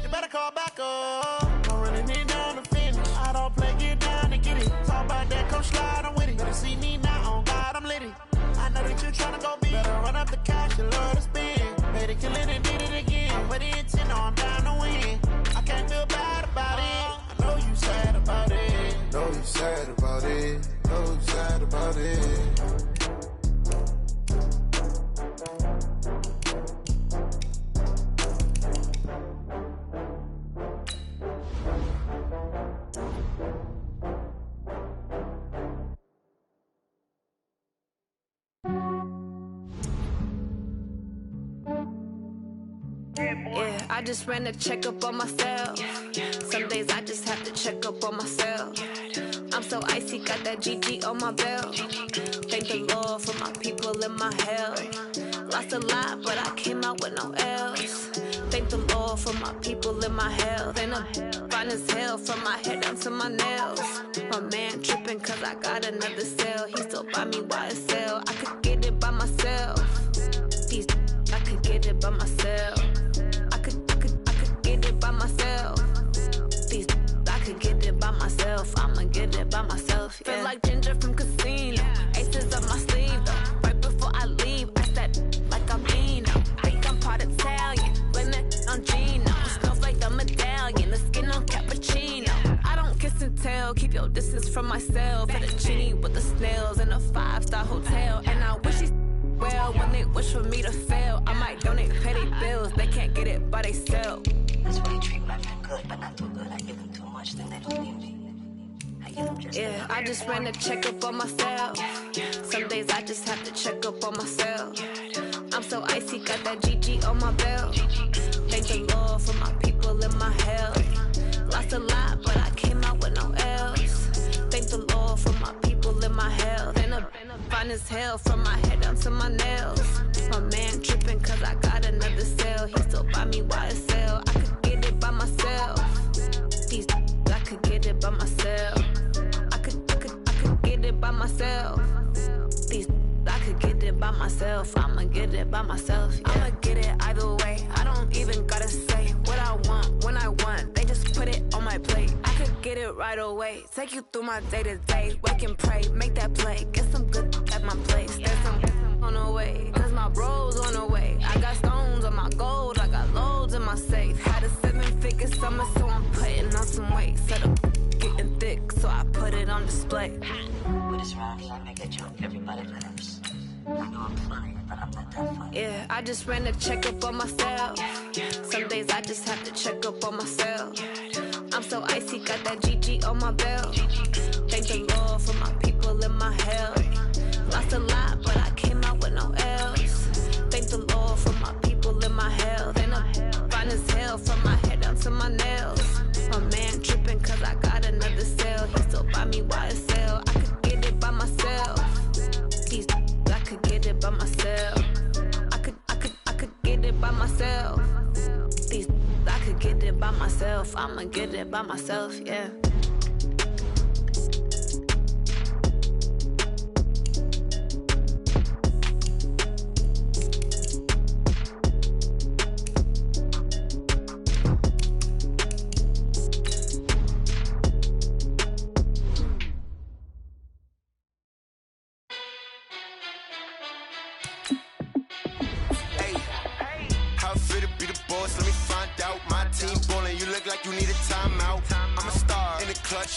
S7: You better call back up. I'm running it down to finish. I don't play, get down to get it. Talk about that, come slide, I'm with it. Better see me now, on God, I'm litty. I know that you tryna go big. Better run up the cash, you love to spend. Made it, kill it, and did it again. With the intent, no, I'm down to win. I can't feel bad about it. I know you sad about it.
S8: Know you sad about it. Know you sad about it.
S9: I just ran a checkup on myself. Some days I just have to check up on myself. I'm so icy, got that GG on my belt. Thank the Lord for my people in my hell. Lost a lot, but I came out with no L's. Thank the Lord for my people in my health. And I'm fine as hell from my head down to my nails. My man tripping cause I got another cell. He still buy me YSL. I could get it by myself. These I could get it by myself. I could get it by myself. These I could get it by myself. I'ma get it by myself. Yeah. Feel like Ginger from Casino. Aces up my sleeve though. Right before I leave, I said like I'm Eno. Think I'm part Italian. Blame it on Gino. Smells like the medallion. The skin on cappuccino. I don't kiss and tell. Keep your distance from myself. For the genie with the snails in a 5-star hotel. And I wish he's well when they wish for me to fail. I might donate petty bills. They can't get it by they sell.
S10: That's why they treat black men good, but not too good. I give them too much, then they don't need me.
S9: Yeah, I just ran a checkup on myself. Some days I just have to check up on myself. I'm so icy, got that GG on my belt. Thank the Lord for my people in my health. Lost a lot, but I came out with no L's. Thank the Lord for my people in my health. And I'm fine as hell from my head down to my nails. My man tripping cause I got another cell. He still buy me YSL. I could get it by myself. These I could get it by myself. I could get it by myself. These I could get it by myself. I'ma get it by myself. Yeah. I'ma get it either way. I don't even gotta say what I want when I want. They just put it on my plate. I could get it right away. Take you through my day to day. Wake and pray, make that play. Get some good at my place. There's some on the way, cause my bro's on the way. I got stones on my gold. I got loads in my safe. Had a 7-figure summer, so I'm putting on some weight. Set up getting thick, so I put it on display.
S10: With this round here, I make it jump. Everybody laughs. I know I'm funny, but I'm not that funny.
S9: Yeah, I just ran a checkup on myself. Some days I just have to check up on myself. I'm so icy, got that GG on my belt. Thank the Lord for my people in my health. Lost a lot, but I came out with no L's. Thank the Lord for my people in my health. And I'm fine as hell from my head down to my nails. My man tripping cause I got another cell. He still buy me YSL. I could get it by myself. These I could get it by myself. I could get it by myself. These I could get it by myself. I'ma get it by myself, yeah.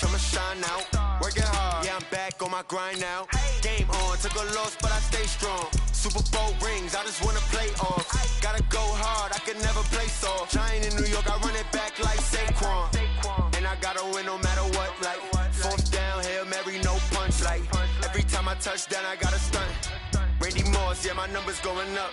S6: I'ma shine out, working hard, yeah, I'm back on my grind now. Game on, took a loss, but I stay strong. Super Bowl rings, I just wanna play off. Gotta go hard, I can never play soft. Giant in New York, I run it back like Saquon. And I gotta win no matter what, like 4th down, Hail Mary, no punch. Like every time I touch down, I gotta stunt. Randy Moss, yeah, my numbers going up.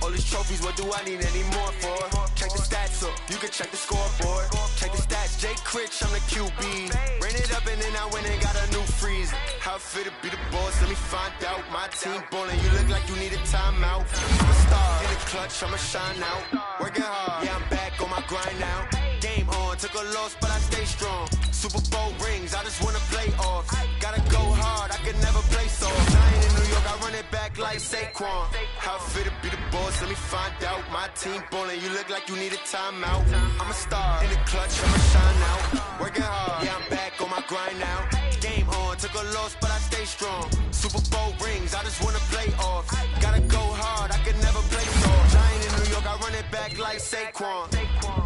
S6: All these trophies, what do I need any more for? Check the stats up, you can check the scoreboard. Check the stats, Jay Critch, I'm the QB. Ran it up and then I went and got a new freeze. How it feel to be the boss, let me find out. My team ballin', you look like you need a timeout. I'm a star, in the clutch, I'ma shine out. Working hard, yeah, I'm back on my grind now. Game on, took a loss, but I stay strong. Super Bowl rings, I just wanna play off. Gotta go hard, I can never play soft. Giant in New York, I run it back like Saquon. How it feel to be the boss, let me find out. My team ballin', you look like you need a timeout. I'm a star, in the clutch, I'ma shine out. Working hard, yeah, I'm back on my grind now. Game on, took a loss, but I stay strong. Super Bowl rings, I just wanna play off. Gotta go hard, I can never play soft. Giant in New York, I run it back like Saquon.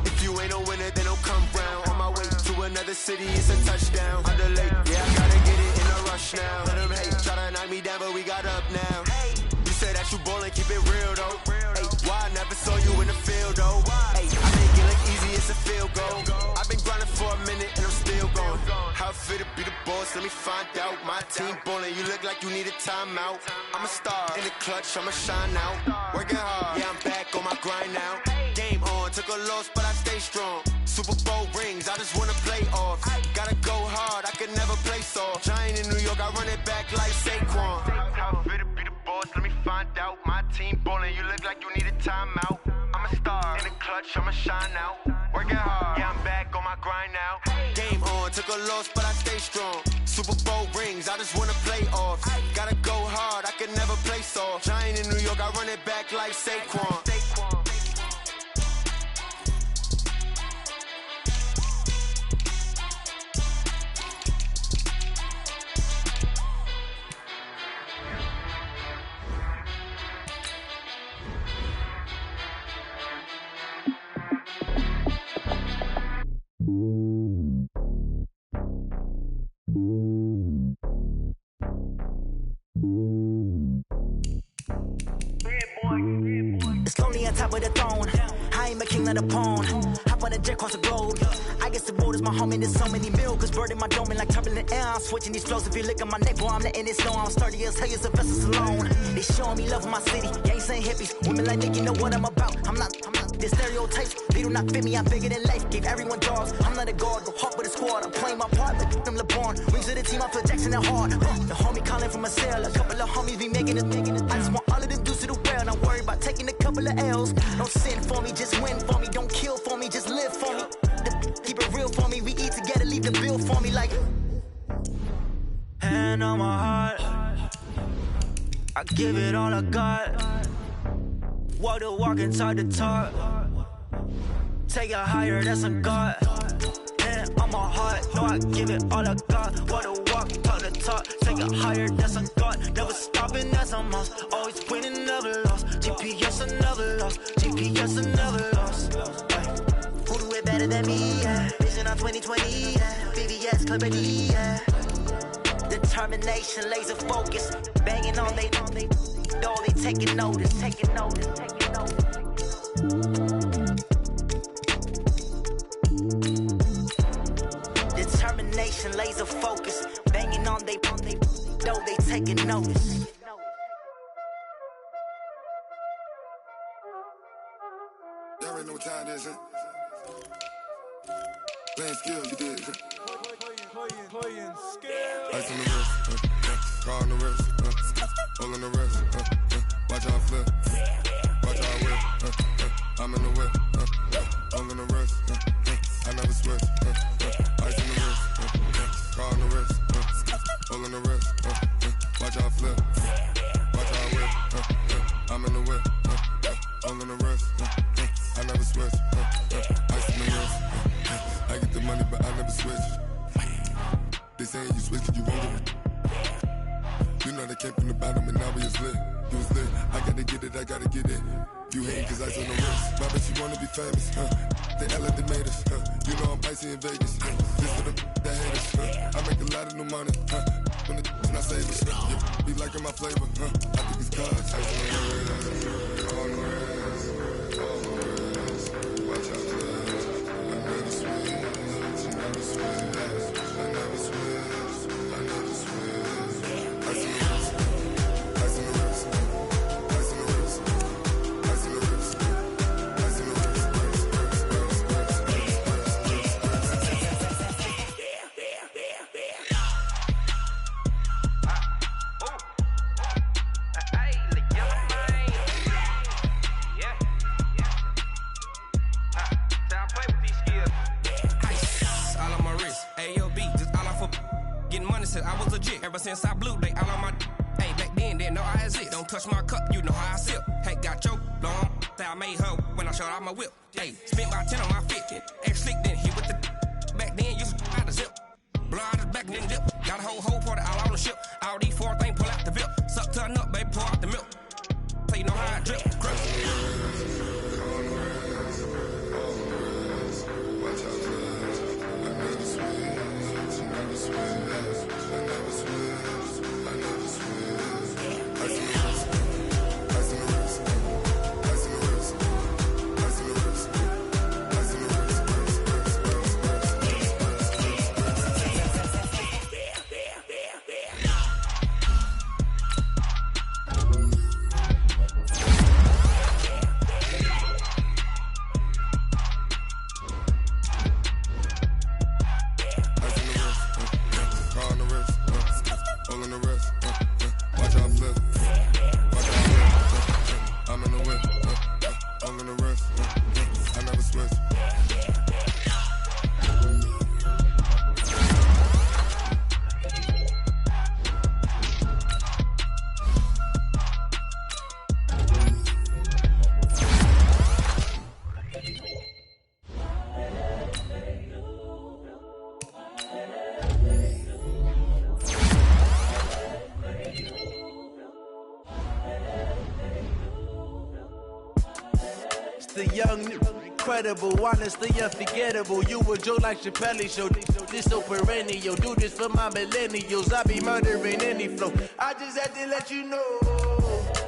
S6: If you ain't a winner, then don't come round. On my way to another city, it's a touchdown. Under late, yeah, I gotta get it in a rush now. Let them hate, try to knock me down, but we got up now. You said that you ballin', keep it real though. Hey, why I never saw you in the field though? Hey, I make it look easy, it's a field goal. I've been grinding for a minute and I'm still going. How it feel to be the boss, let me find out. My team ballin', you look like you need a timeout. I'm a star, in the clutch, I'ma shine out. Working hard, yeah, I'm back on my grind now. Game on, on, took a loss, but I stay strong. Super Bowl rings, I just wanna play off. Gotta go hard, I can never play soft. Giant in New York, I run it back like Saquon. How fit to be the boss, let me find out. My team ballin', you look like you need a timeout. I'm a star, in the clutch, I'ma shine out. Working hard, yeah, I'm back on my grind now. Game on, took a loss, but I stay strong. Super Bowl rings, I just wanna play off. Gotta go hard, I can never play soft. Giant in New York, I run it back like Saquon.
S11: It's lonely on top of the throne. I ain't a king, not a pawn. Hop on a jet across the globe. I guess the road is my home and there's so many milkers. Bird in my dome and like turbulent air. I'm switching these flows. If you look at my neck, boy, I'm letting it snow. I'm sturdy as hell as a vessel alone. They showing me love in my city. Gangs ain't hippies. Women like Nick, you know what I'm about. I'm not the stereotypes. They do not fit me. I'm bigger than life. Gave everyone dogs. I'm not a guard. Go hawk with a squad. I'm playing my part like them LeBron. Rings to the team. I feel Jackson and hard. The homie calling from a cell. A couple of homies be making it. I just want all of them dudes to do well. Not worry about taking a couple of L's. Don't sin for me, just win for me. Don't kill for me, just live for me. Keep it real for me. We eat together, leave the bill for me like. Hand on my heart, I give it all I got. Walk the walk and talk the talk. Take it higher, that's a God. Hand on my heart, no, I give it all I got. Walk the walk, talk the talk. Take it higher, that's a God. Never stopping, that's a must. Always winning, never lost. GPS, I never lost. GPS, I never lost. Who do it better than me? Yeah. Vision on 2020. Yeah. VVS, Clarity. Yeah. Determination, laser focus. Banging on they know they taking notice. Taking notice. Taking notice. Determination, laser focus. Banging on they know they taking notice.
S8: Y'all already know what time it is, huh? Playing skills, you did, huh? Playing skills. Ice on the wrist, car on the wrist, hole in the wrist, watch how I flip, watch how I whip, I'm in the whip, hole in the wrist, I never switch, ice on the wrist, car on the wrist, hole in the wrist, watch how I flip, watch how I whip, I'm in the whip, hole in the wrist, I never switch, ice in the wrist, I get the money but I never switch. They saying you switch, you won't get it. You know they came from the bottom and now we is lit. You was lit, I gotta get it, I gotta get it. You hating cause ice on the wrist. My bitch, you wanna be famous, They Ella, they made us, You know I'm icy in Vegas, This for the that hate us, I make a lot of new money, When the not saving, yeah, be liking my flavor, I think it's cause ice on the wrist, on the wrist, on the wrist. Watch out, I never switch, I never switch. I never switch, I never switch. Ice in the wrist, ice in the wrist, ice in the wrist, ice in the wrist, ice in the wrist,
S12: I was legit ever since I blew they all on my. Hey, back then didn't know I exist. Don't touch my cup, you know how I sip. Hey, got your long that I made her when I showed out my whip. Hey, spent about 10 on my 50. X slick then hit with the. Back then used to out the zip. Blow out his back then dip. Got a whole party all on the ship. All these 4 things pull out the VIP. Suck turn up, baby, pour out the milk. So you know how I drip.
S13: The young, incredible, honestly unforgettable. You a joke like Chappelle Show. This so perennial. Do this for my millennials. I be murdering any flow. I just had to let you know.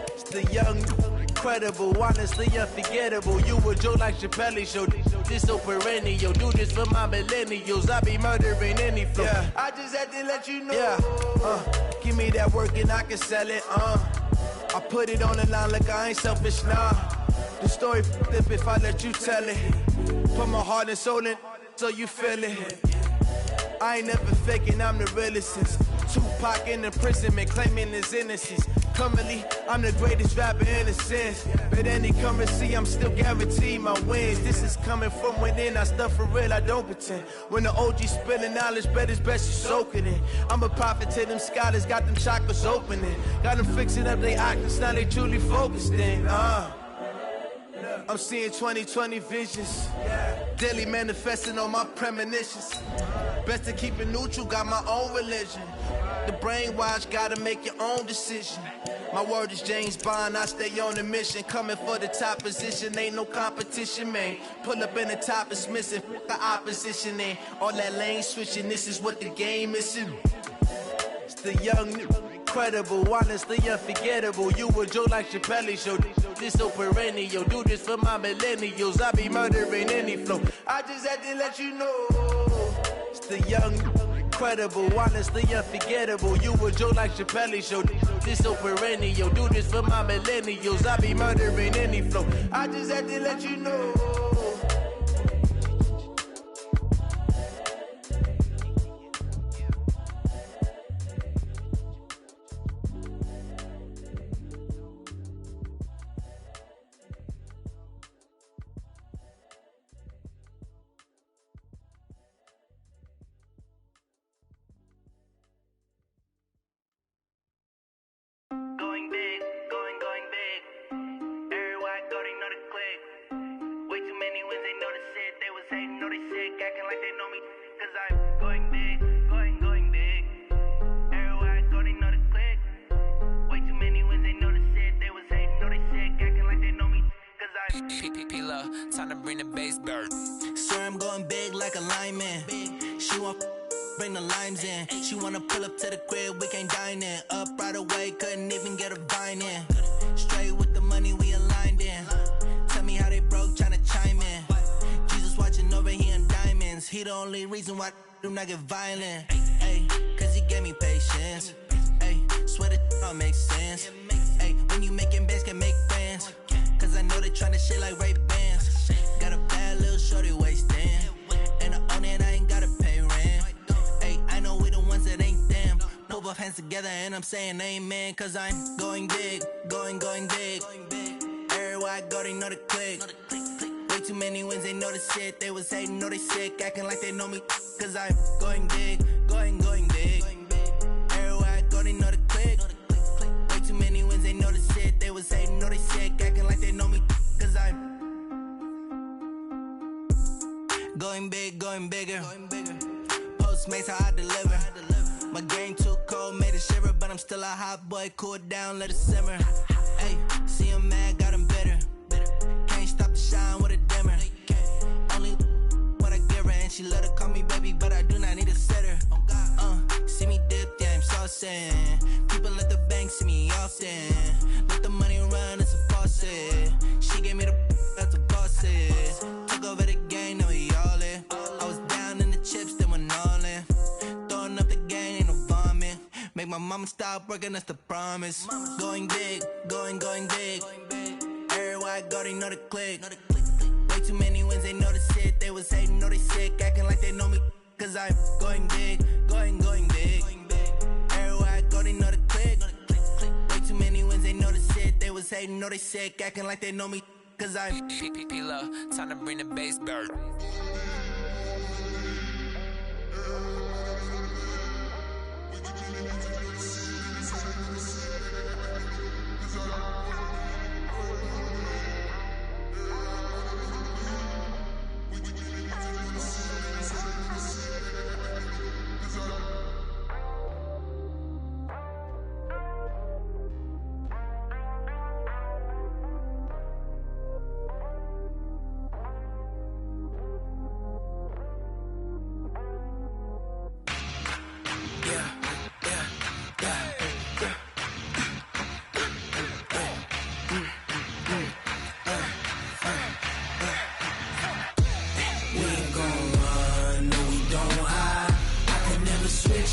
S13: It's the young, incredible, honestly unforgettable. You a joke like Chappelle Show. This so perennial. Do this for my millennials. I be murdering any flow. Yeah. I just had to let you know. Yeah. Give me that work and I can sell it. I put it on the line like I ain't selfish, nah. The story flip if I let you tell it. Put my heart and soul in so you feel it. I ain't never faking, I'm the realest since Tupac in imprisonment, claiming his innocence. Currently, I'm the greatest rapper in a sense. But any currency, I'm still guaranteed my wins. This is coming from within, I stuff for real, I don't pretend. When the OG spilling knowledge, bet it's best you soak it in. I'm a prophet to them scholars, got them chakras opening. Got them fixing up their octaves, now they truly focused in. I'm seeing 2020 visions. Daily manifesting on my premonitions. Best to keep it neutral, got my own religion. The brainwash, gotta make your own decision. My word is James Bond, I stay on a mission. Coming for the top position, ain't no competition, man. Pull up in the top, it's missing, the opposition ain't. All that lane switching, this is what the game is. It's the young, incredible, honestly unforgettable. You a joke like Chappelle Show. This so perennial. Do this for my millennials. I be murdering any flow. I just had to let you know. It's the young, incredible, honestly unforgettable. You a joke like Chappelle Show. This so perennial. Do this for my millennials. I be murdering any flow. I just had to let you know.
S11: Time to bring the bass bird. Sir, I'm going big like a lineman. She want bring the limes in. She wanna pull up to the crib, we can't dine in. Up right away, couldn't even get a vine in. Straight with the money, we aligned in. Tell me how they broke, tryna chime in. Jesus watching over here in diamonds. He the only reason why do not get violent. Ay, cause he gave me patience. Ay, swear that all makes sense. Ay, when you making bands, can make friends. Cause I know they tryna shit like Ray Bans. Got a bad little shorty wasting. And I own it, I ain't gotta pay rent. Ay, I know we the ones that ain't them. Pull both hands together and I'm saying amen. Cause I'm going big, going big. Everywhere I go, they know the click. Way too many wins, they know the shit. They was hating, know they sick, acting like they know me. Cause I'm going big, going big. Everywhere I go, they know the click. Way too many wins, they know the shit. They was hating, know they sick, acting like they know me. Cause I'm going big, going bigger. Postmates, how I deliver. My game too cold, made it shiver. But I'm still a hot boy, cool down, let it simmer. Hey, see him mad, got him bitter. Can't stop the shine with a dimmer. Only what I give her, and she let her call me baby, but I do not need a sitter. See me dip, yeah, I'm saucing. People at the bank see me often. Let the money run, it's a faucet. She gave me the that's a boss is. Took over the game, now we all in. I was down in the chips, then went all in. Throwing up the game, ain't no vomit. Make my mama stop working, that's the promise. Going big, going big. Everywhere I go, they know the click. Way too many wins, they know the shit. They was hating, know they sick, acting like they know me. Cause I'm going big, going big. Everywhere I go, they know the click. Way too many wins, they know the shit. They was hating, know they sick, acting like they know me. Cause I'm P-P-P-Love, time to bring the bass bird.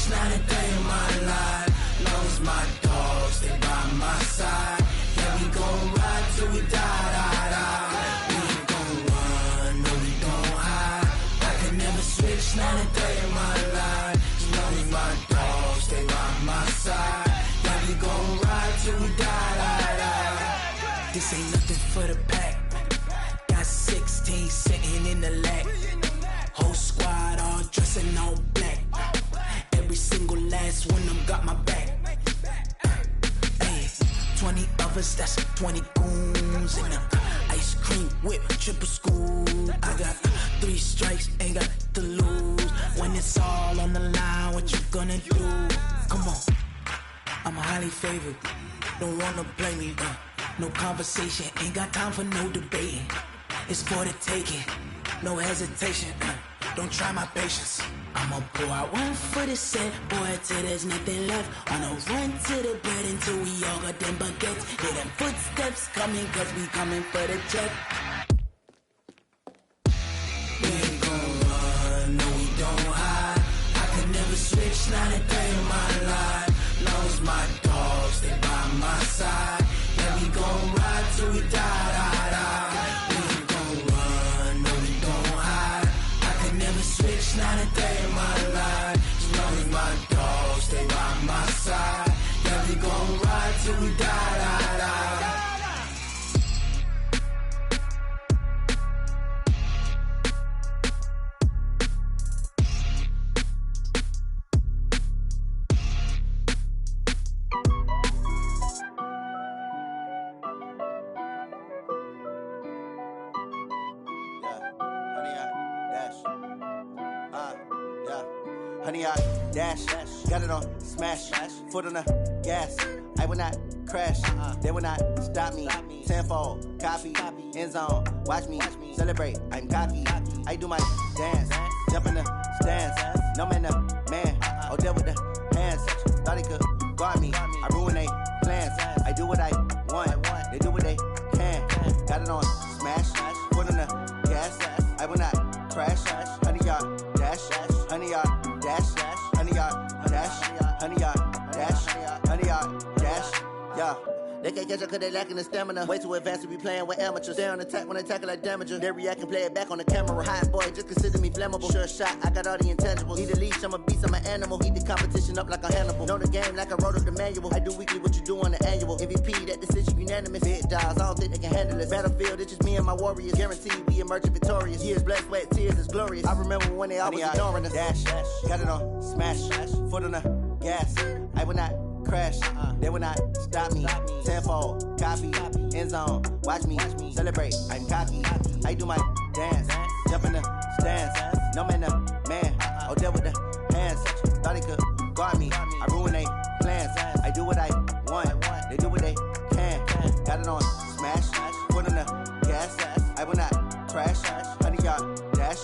S14: Not a day in my life, long as my dogs stay by my side. Yeah, we gon' ride till we die, die, die. We ain't gon' run, no we don't hide. I can never switch, not a day in my life, as long as my dogs stay by my side. Yeah, we gon' ride till we die, die, die. This ain't nothing for the pack. Got 16 sitting in the lap. Whole squad all dressing all black. Every single last one of them got my back. Hey, 20 of us, that's 20 goons in the ice cream whip, triple scoop. I got 3 strikes, ain't got to lose. When it's all on the line, what you gonna do? Come on, I'm highly favored. Don't wanna play me, no conversation, ain't got time for no debating. It's for the taking, no hesitation. Don't try my patience. I'ma pour out one for the set, boy, till there's nothing left. Wanna run to the bread until we all got them baguettes. Hear them footsteps coming, cause we coming for the check. We ain't gon' run, no we don't hide. I could never switch, not a day in my life. Long as my dogs stay by my side. Yeah, we gon' ride till we die, die, die. We ain't gon' run, no we don't hide. I could never switch, not a day in my life. As long as my dogs stay by my side. Yeah, we gon' ride till we die, die, die.
S15: Honey, I dash, got it on smash, foot on the gas. I will not crash, they will not stop me. Tenfold, copy, end zone, watch me celebrate. I'm cocky, I do my dance, jump in the stands. No man, the man, oh, deal with the hands. Thought he could guard me, I ruin they plans. I do what I want, they do what they can. Got it on smash, foot on the gas. I will not crash, honey, y'all dash, honey, y'all dash, honey, y'all dash, honey, y'all dash, honey, y'all dash, yeah. They can't catch up cause they lacking the stamina. Way too advanced to be playing with amateurs. Stay on attack when they tackle like damager. They react and play it back on the camera. Hot boy, just consider me flammable. Sure shot, I got all the intangibles. Need a leash, I'm a beast, I'm an animal. Heat the competition up like a Hannibal. Know the game like I wrote up the manual. I do weekly what you do on the annual. MVP, that decision unanimous. Big dials, I don't think they can handle it. Battlefield, it's just me and my warriors. Guaranteed we emerging victorious. Years, blood, sweat, tears, it's glorious. I remember when they always ignoring us. Dash, got it on smash, foot on the gas. I will not crash, they will not stop me. Tenfold, copy, end zone, watch me celebrate. I'm cocky, I do my dance, jump in the stands. No man, the man, oh, deal with the hands. Thought he could guard me, I ruin they plans. I do what I want, they do what they can. Got it on smash, foot on the gas. I will not crash, honey, y'all dash,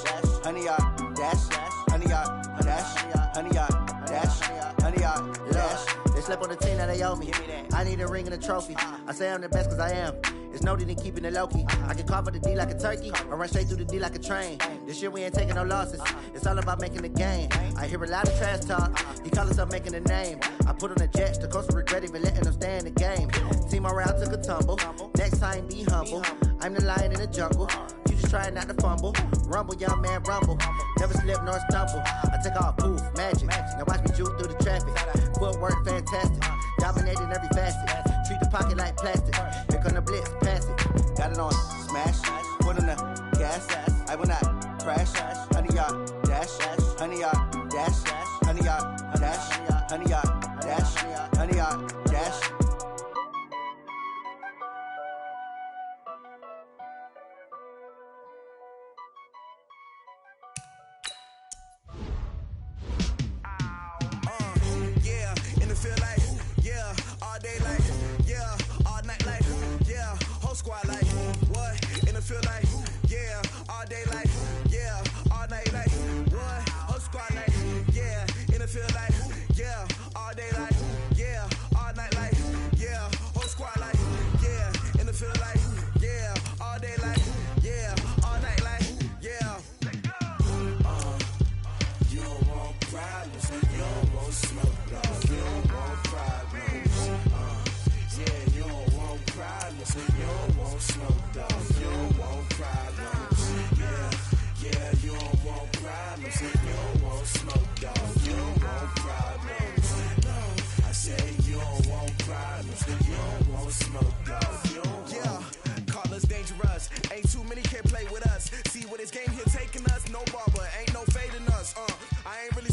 S15: honey, y'all dash, honey, y'all dash, honey, y'all dash, honey, y'all dash. They slept on the team, now they owe me. I need a ring and a trophy. I say I'm the best cause I am. It's no need in keeping it low-key. I can carve up the D like a turkey or run straight through the D like a train. This year we ain't taking no losses. It's all about making the game. I hear a lot of trash talk. He call himself making a name. I put on the jets. The coach will regret even letting them stay in the game. Team around took a tumble. Next time be humble. I'm the lion in the jungle. You just trying not to fumble. Rumble, young man, rumble. Never slip nor stumble. I take off, poof, magic. Now watch me juke through the traffic. Footwork fantastic. Dominating every facet. Treat the pocket like plastic. Here come the blitz, pass it. Got it on smash, foot on the gas. I will not crash. Honey, y'all dash, honey, y'all dash, honey, y'all dash, honey, y'all dash, honey, y'all dash.
S14: Squad like, what? In the field like, yeah, all day like, yeah, all night like,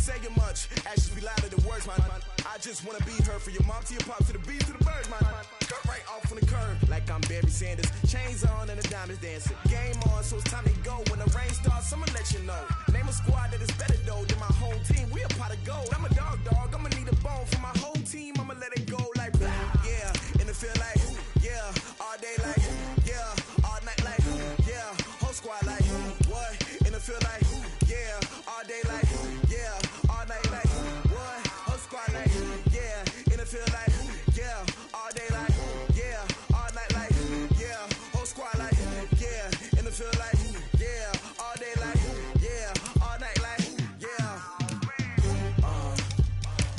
S16: saying much. Actions be louder than words, man. I just wanna be heard, for your mom to your pop to the beat to the birds, man. Cut right off on the curb, like I'm Barry Sanders. Chains on and the diamonds dancing. Game on, so it's time to go. When the rain starts, I'ma let you know. Name a squad that is better though than my home team. We a pot of gold. I'm a dog. I'ma need a bone for my whole team. I'ma let it go like blah. Yeah, and it feel like yeah, all day like yeah, all night like yeah, whole squad like what? And it feel like yeah, all day like yeah, all night like what? Whole squad like yeah, and it feel like yeah, all day like yeah, all night like yeah, whole squad like yeah, and it feel like yeah, all day like yeah, all night like yeah.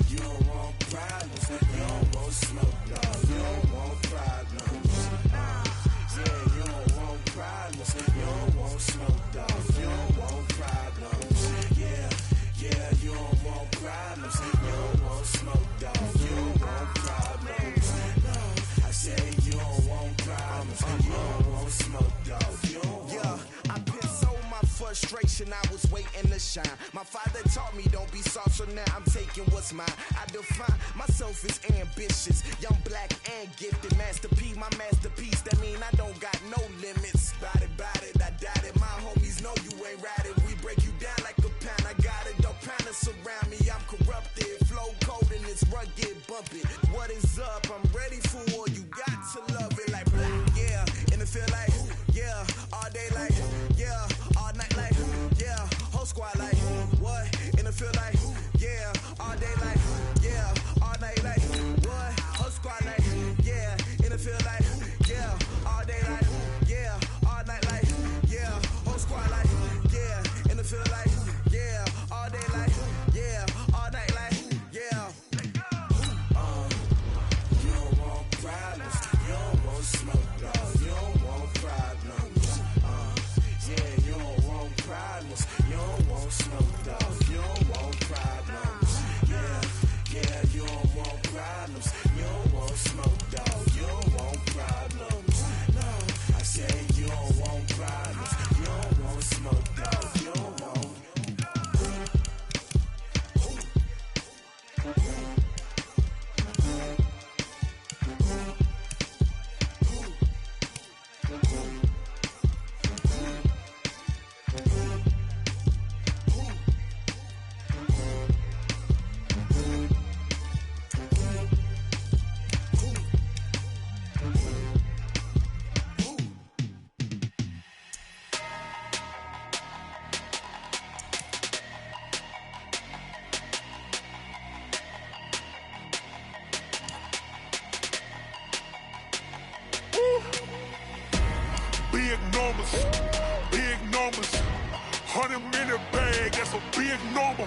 S14: You don't want problems, you don't want smoke, dog. You don't want problems. Yeah, you don't want problems, you don't want smoke, dog. You don't want problems. Yeah, you don't want problems, you don't want smoke, dog. You don't want problems. No, I said you don't want problems, you don't want smoke, dog. You don't want.
S16: Yeah, I've been so my frustration, I was waiting to shine. My father taught me don't be soft, so now I'm taking what's mine. I define myself as ambitious, young, black, and gifted. Master P, my masterpiece, that mean I don't got no limits. Bout it, I doubt it. My homies know you ain't riding. We break you down like a pound. I got it, don't pound to surround me. I'm corrupted, flow cold and it's rugged, bump it. What is up? I'm ready for war. You got to love it like blah. Yeah, and it feel like yeah, all day like yeah, all night like yeah, whole squad like what? And it feel like yeah, all day like yeah, all night like what? Whole squad like yeah, and it feel like yeah, all day like yeah, all night like yeah, whole squad like yeah, and it feel like yeah, all day like yeah, all night like yeah.
S14: You don't want problems, you don't want smoke, dog. You don't want problems. Yeah, you don't want problems, you don't want smoke, dog. You don't want problems. Yeah, you don't want problems, you don't want smoke, dog. You don't want problems. No, I said you don't want problems, you don't want smoke, dog. You don't want.
S17: Big numbers, 100-minute bag, that's a big number.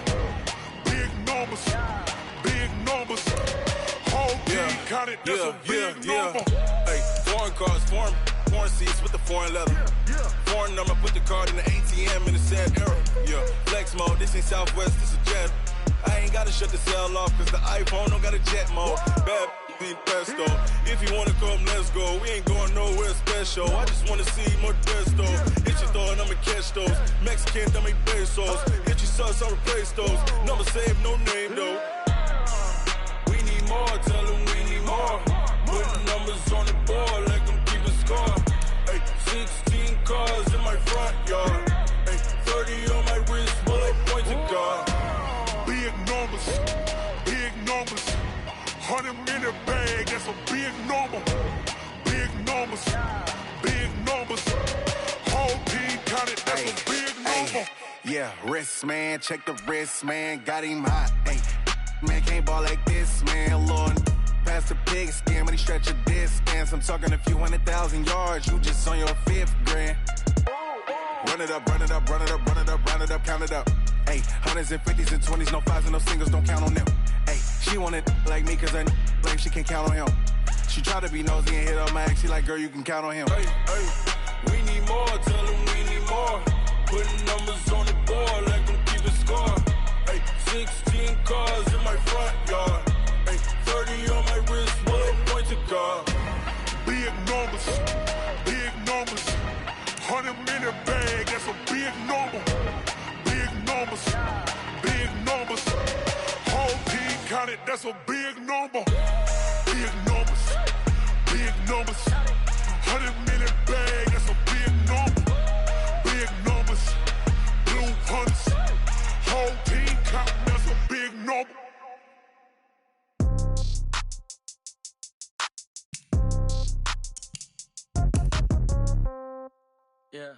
S17: Big numbers, whole team counted, that's a big number.
S18: Hey, foreign cars, foreign seats with the foreign leather. Foreign number, put the card in the ATM in the sad era. Yeah, flex mode, this ain't Southwest, this a jet. I ain't gotta shut the cell off, cause the iPhone don't got a jet mode. Bad need pesto. If you wanna come, let's go. We ain't going nowhere special. I just wanna see more desto. Hit your thought, I'ma catch those. Mexican, I make pesos. Hit your sauce, I'll replace those. Number save, no name though. We need more, tell them we need more. Putting numbers on the board like I'm keeping score. Hey, 16 cars in my front yard. Hey, 30 on my wrist, bullet points of God.
S17: Big numbers, 100-minute bag, that's a big number. Big numbers, whole team counted, that's a big number.
S19: Yeah, wrist man, check the wrist man, got him hot. Ay, man can't ball like this, man. Lord, past the pig skin when he stretch a distance. I'm talking a few 100,000 yards, you just on your 5th grand. Run it up, count it up. Ay, hundreds and 50s and 20s, no 5s and no singles, don't count on them. Ay, she want it like me, cause her like she can't count on him. She try to be nosy and hit up my ex, she like, girl, you can count on him.
S18: Hey, we need more, tell them we need more. Putting numbers on the board like I'm keeping score. Hey, 16 cars in my front yard. Hey, 30 on my wrist, bullet points of God.
S17: Big numbers, 100-minute bag, that's a big number. Big numbers, big numbers. Whole team counted, that's a big number. Big numbers, big numbers. 100-minute bag, that's a big number. Big numbers, blue hunts. Whole team counting, that's a big number.
S20: Yeah.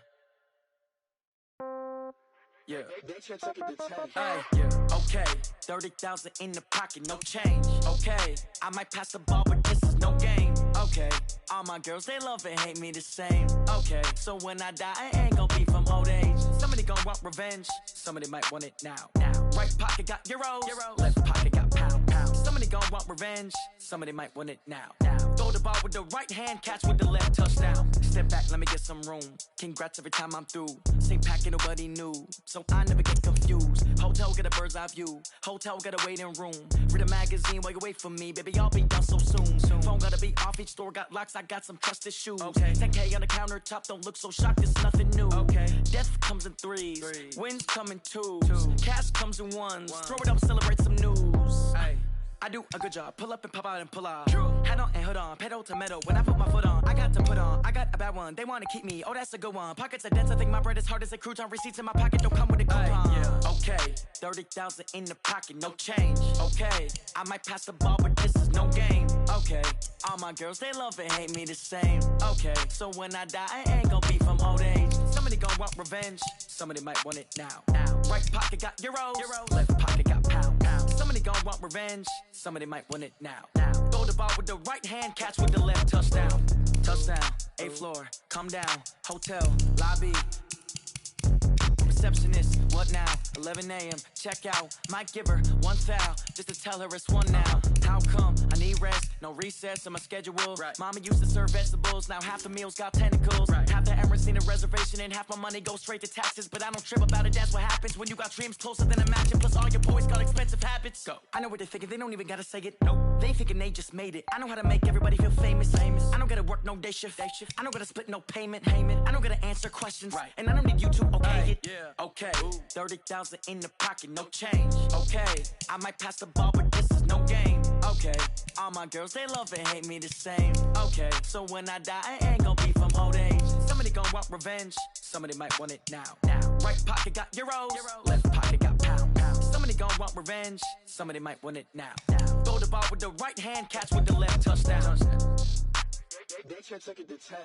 S20: Yeah. Hey, yeah. Okay. 30,000 in the pocket, no change. Okay. I might pass the ball, but this is no game. Okay. All my girls, they love and hate me the same. Okay. So when I die, I ain't gonna be from old age. Somebody gonna want revenge. Somebody might want it now. Right pocket got euros. Left pocket got pound. Somebody gonna want revenge. Somebody might want it now. Throw the ball with the right hand, catch with the left, touchdown. Step back, let me get some room. Congrats every time I'm through. Same packet, nobody knew. So I never get confused. Hotel get a bird's eye view. Hotel get a waiting room. Read a magazine while you wait for me. Baby, I'll be done so soon. Phone gotta be off, each store got locks. I got some trusted shoes. 10K on the countertop, don't look so shocked, it's nothing new. Death comes in threes. Wins come in twos. Cash comes in ones. Throw it up, celebrate some news. I do a good job. Pull up and pop out and pull out. Hat on and hood on. Pedal to metal. When I put my foot on, I got to put on. I got a bad one. They want to keep me. Oh, that's a good one. Pockets are dense. I think my bread is hard as a crouton. Receipts in my pocket don't come with a coupon. Okay. 30,000 in the pocket. No change. Okay. I might pass the ball, but this is no game. Okay. All my girls, they love and hate me the same. Okay. So when I die, I ain't gonna be from old age. Somebody gonna want revenge. Somebody might want it now. Right pocket got euros. Left pocket got pound. Somebody gonna want revenge. Somebody might want it now. Throw the ball with the right hand, catch with the left, touchdown. Touchdown, 8th floor, come down, hotel, lobby. Receptionist, what now? 11 a.m., check out. Might give her one foul, just to tell her it's one now. How come? I need rest, no recess in my schedule. Mama used to serve vegetables, now half the meals got tentacles. Half the Emirates need a reservation and half my money goes straight to taxes. But I don't trip about it, that's what happens when you got dreams closer than a match. And plus all your boys got expensive habits. Go. I know what they're thinking, they don't even gotta say it. Nope. They thinking they just made it. I know how to make everybody feel famous. I don't gotta work no day shift. I don't gotta split no payment. I don't gotta answer questions. And I don't need you to okay it. Okay. 30,000 in the pocket, no change. Okay. I might pass the ball, but this is no game. Okay. All my girls, they love and hate me the same. Okay. So when I die, I ain't gonna be from old age. Somebody gonna want revenge. Somebody might want it now. Right pocket got euros. Left pocket got pound. Somebody gonna want revenge. Somebody might want it now. Throw the ball with the right hand, catch with the left, touchdown.
S4: They can't take it to 10.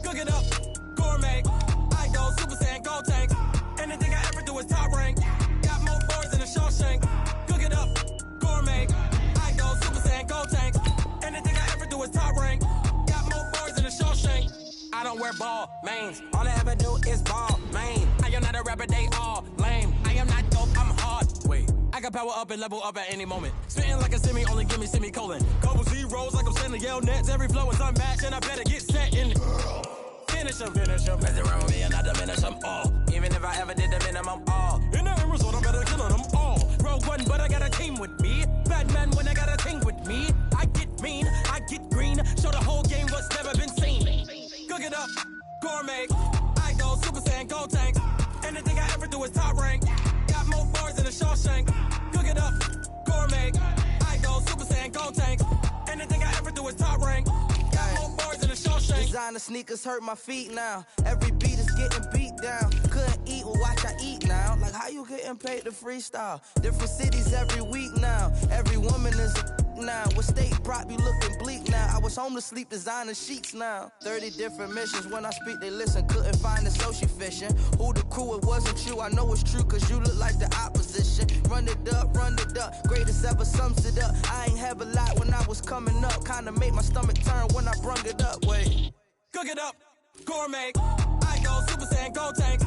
S12: Cook it up, gourmet. I go Super Saiyan, gold tanks. Anything I ever do is top rank. Got more boards than a Shawshank. Cook it up, gourmet. I go Super Saiyan, gold tanks. Anything I ever do is top rank. Got more boards than a Shawshank. I don't wear ball mains. All I ever do is ball main. I am not a rapper, they all lame. I am not dope, I'm hard. Wait, I can power up and level up at any moment. Spitting like a semi, only give me semicolon. Couple zeros like I'm sending yell nets. Every flow is unmatched and I better get set in. Finish them. Mess around with me and I diminish them all. Even if I ever did the minimum all. In the end result, I better kill them all. Rogue one, but I got a team with me. Bad man when I got a team with me. I get mean, I get green. Show the whole game what's never been seen. Cook it up, gourmet. I go Super Saiyan, gold tanks. Anything I ever do is top rank. Got more boards than a Shawshank. Cook it up, gourmet. I go Super Saiyan, gold tanks. Anything I ever do is top rank. Got more boards than a Shawshank.
S13: Designer sneakers hurt my feet now. Every beat is getting beat down. Couldn't eat, well watch I eat now. Like how you getting paid to freestyle? Different cities every week now. Every woman is a now. What state prop you looking bleak now? I was home to sleep designer sheets now. 30 different missions. When I speak they listen. Couldn't find the social fishing. Who the crew, it wasn't you. I know it's true cause you look like the opposition. Run it up. Greatest ever sums it up. I ain't have a lot when I was coming up. Kinda made my stomach turn when I brung it up. Wait.
S12: Cook it up, gourmet. I go Super Saiyan, gold tanks.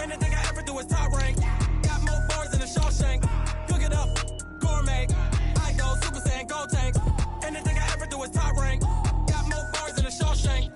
S20: Anything I ever do is top rank. Got more bars than a Shawshank. Cook it up, gourmet. I go Super Saiyan, gold tank. Anything I ever do is top rank. Got more bars than a Shawshank.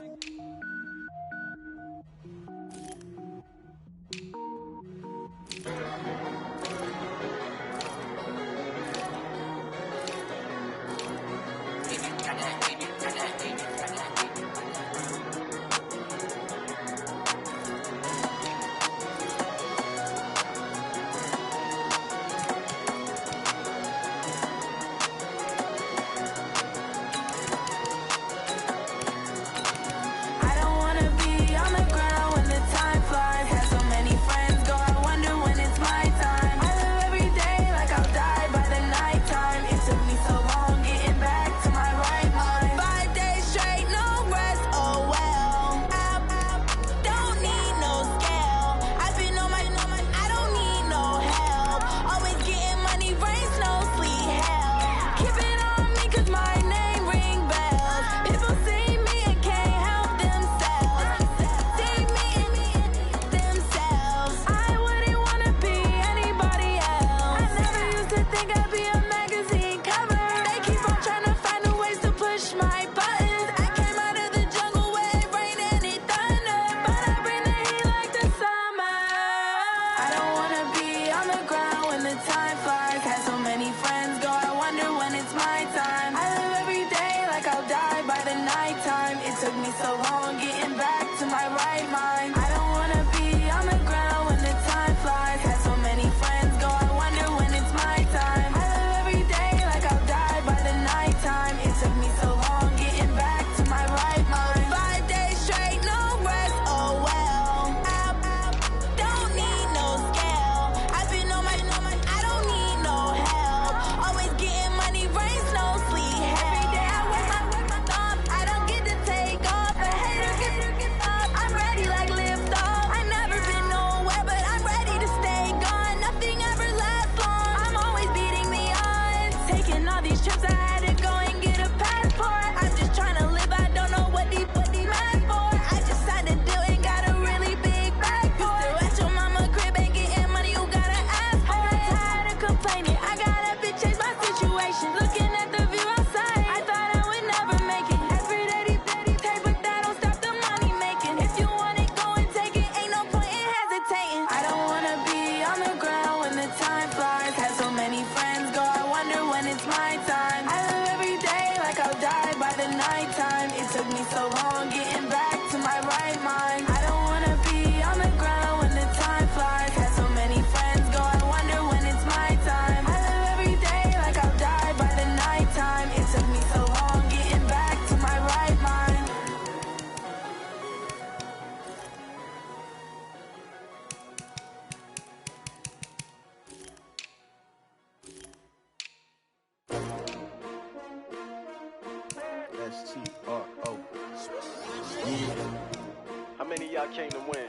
S21: Came to win.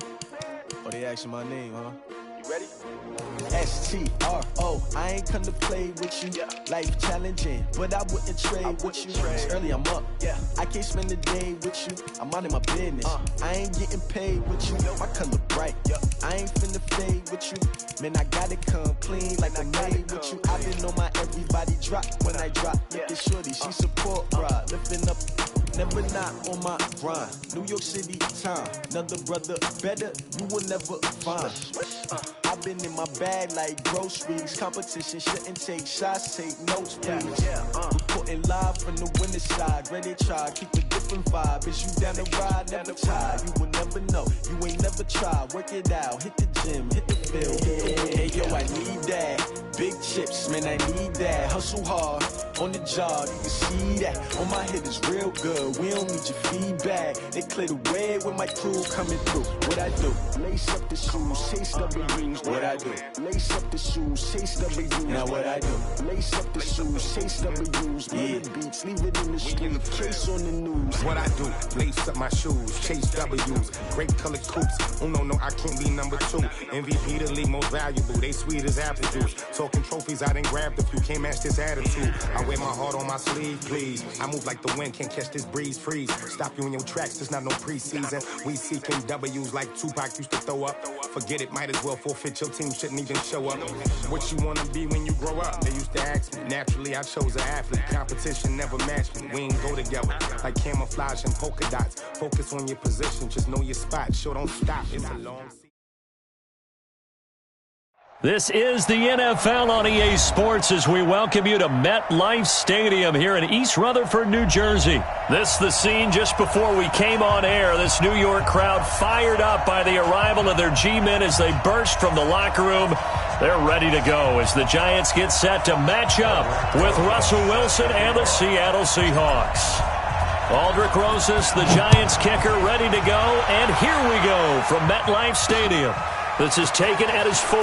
S13: Oh, they asking my name, huh?
S21: You ready?
S13: S-T-R-O, I ain't come to play with you.
S21: Yeah.
S13: Life challenging, but I wouldn't trade with you. It's early, I'm up.
S21: Yeah.
S13: I can't spend the day with you. I'm out of my business. I ain't getting paid with you. My color bright. I ain't finna fade with you. Man, I gotta come clean like I made with you. I been on my everybody drop when I drop. Look at shorty, she support ride. Lifting up, never not on my grind. New York City time. Another brother better, you will never find. I've been in my bag like groceries. Competition shouldn't take shots, take notes, please. Reporting live from the winter side. Ready to try, keep a different vibe. Is you down the ride, never tired. You will never know, you ain't never tried. Work it out, hit the gym, hit the field. Hey yo, I need that. Big chips, man, I need that. Hustle hard, on the job, you can see that. On my head is real good, we don't need your feedback. They clear the way with my crew coming through. What I do? Lace up the shoes, chase W's. What I do? Lace up the shoes, chase W's. Now what I do? Lace up the shoes, chase W's. Bring the beats, leave it in the street. Case on the news.
S3: What I do, lace up my shoes, chase W's, grape colored coops. Oh no, I can't be number 2. MVP the league most valuable, they sweet as apple juice. Talking trophies, I done grabbed a few, can't match this attitude. I wear my heart on my sleeve, please. I move like the wind, can't catch this breeze, freeze. Stop you in your tracks, there's not no preseason. We seeking W's like Tupac used to throw up. Forget it, might as well forfeit, your team shouldn't even show up. What you wanna be when you grow up? They used to ask me. Naturally, I chose an athlete. Competition never matched me. We ain't go together like camouflage and polka dots. Focus on your position, just know your spot. Sure, don't stop. It's a long season.
S1: This is the NFL on EA Sports as we welcome you to MetLife Stadium here in East Rutherford, New Jersey. This is the scene just before we came on air. This New York crowd fired up by the arrival of their G-men as they burst from the locker room. They're ready to go as the Giants get set to match up with Russell Wilson and the Seattle Seahawks. Aldrich Rosas, the Giants kicker, ready to go. And here we go from MetLife Stadium. This is taken at his 4.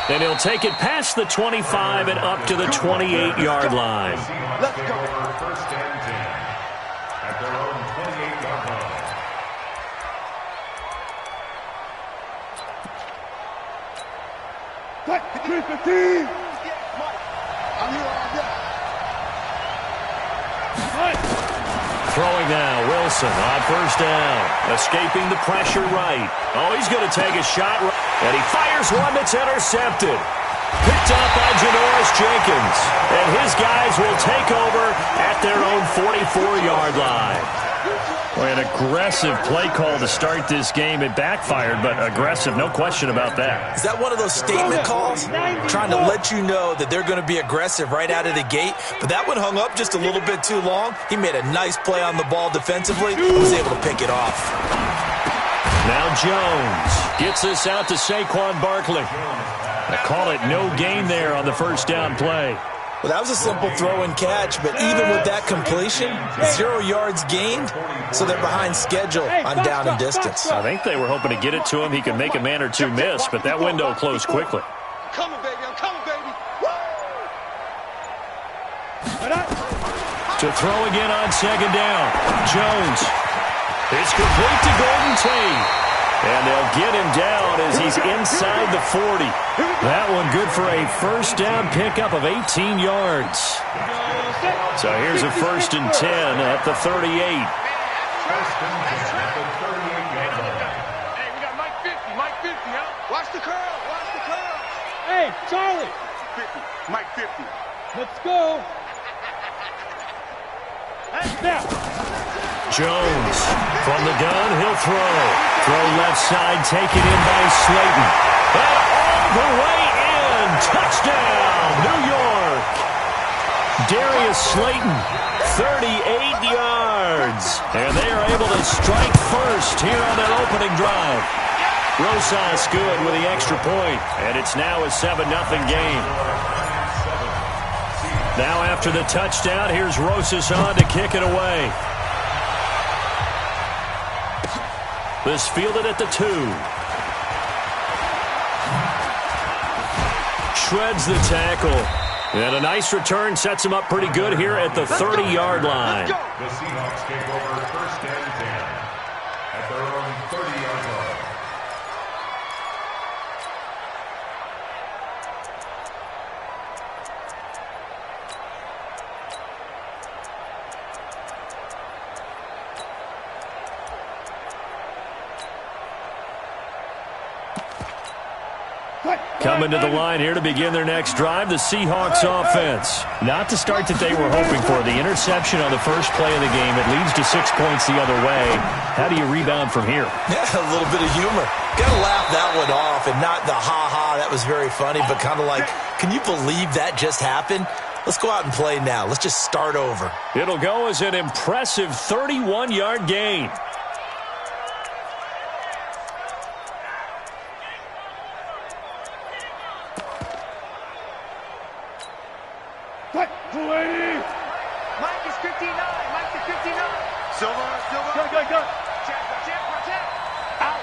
S1: And he'll take it past the 25 and up to the 28-yard line.
S17: Let's go. First and 10 at their own 28-yard line.
S1: Throwing now, Wilson on first down. Escaping the pressure right. Oh, he's going to take a shot. And he fires one that's intercepted. Picked up by Janoris Jenkins. And his guys will take over at their own 44-yard line. Boy, an aggressive play call to start this game. It backfired, but aggressive, no question about that.
S2: Is that one of those statement calls? Trying to let you know that they're going to be aggressive right out of the gate, but that one hung up just a little bit too long. He made a nice play on the ball defensively. He was able to pick it off.
S1: Now Jones gets this out to Saquon Barkley. They call it no gain there on the first down play.
S2: Well, that was a simple throw and catch, but even with that completion, 0 yards gained, so they're behind schedule on down and distance.
S1: I think they were hoping to get it to him. He could make a man or two miss, but that window closed quickly.
S4: I'm coming, baby. I'm coming, baby.
S1: To throw again on second down. Jones. It's complete to Golden Tate. And they'll get him down as he's inside the 40. That one good for a first down pickup of 18 yards. So here's a first and 10 at the 38.
S4: Hey, we got Mike 50, huh? Watch the curl, watch the curl.
S22: Hey, Charlie.
S4: 50, Mike 50.
S22: Let's go. Now.
S1: Jones from the gun, he'll throw. Throw left side, taken in by Slayton. And all the way in. Touchdown, New York. Darius Slayton, 38 yards. And they are able to strike first here on their opening drive. Rosas good with the extra point. And it's now a 7-0 game. Now after the touchdown, here's Rosas on to kick it away. This fielded at the 2. Shreds the tackle. And a nice return sets him up pretty good here at the 30-yard line.
S17: The Seahawks take over first and 10 at their own 30-yard line.
S1: Coming to the line here to begin their next drive, the Seahawks offense. Not the start that they were hoping for. The interception on the first play of the game. It leads to 6 points the other way. How do you rebound from here?
S2: Yeah, a little bit of humor. Got to laugh that one off and not the ha-ha, that was very funny, but kind of like, can you believe that just happened? Let's go out and play now. Let's just start over.
S1: It'll go as an impressive 31-yard gain.
S4: Mike is 59. Mike is 59. Silver. Go. Check. Out.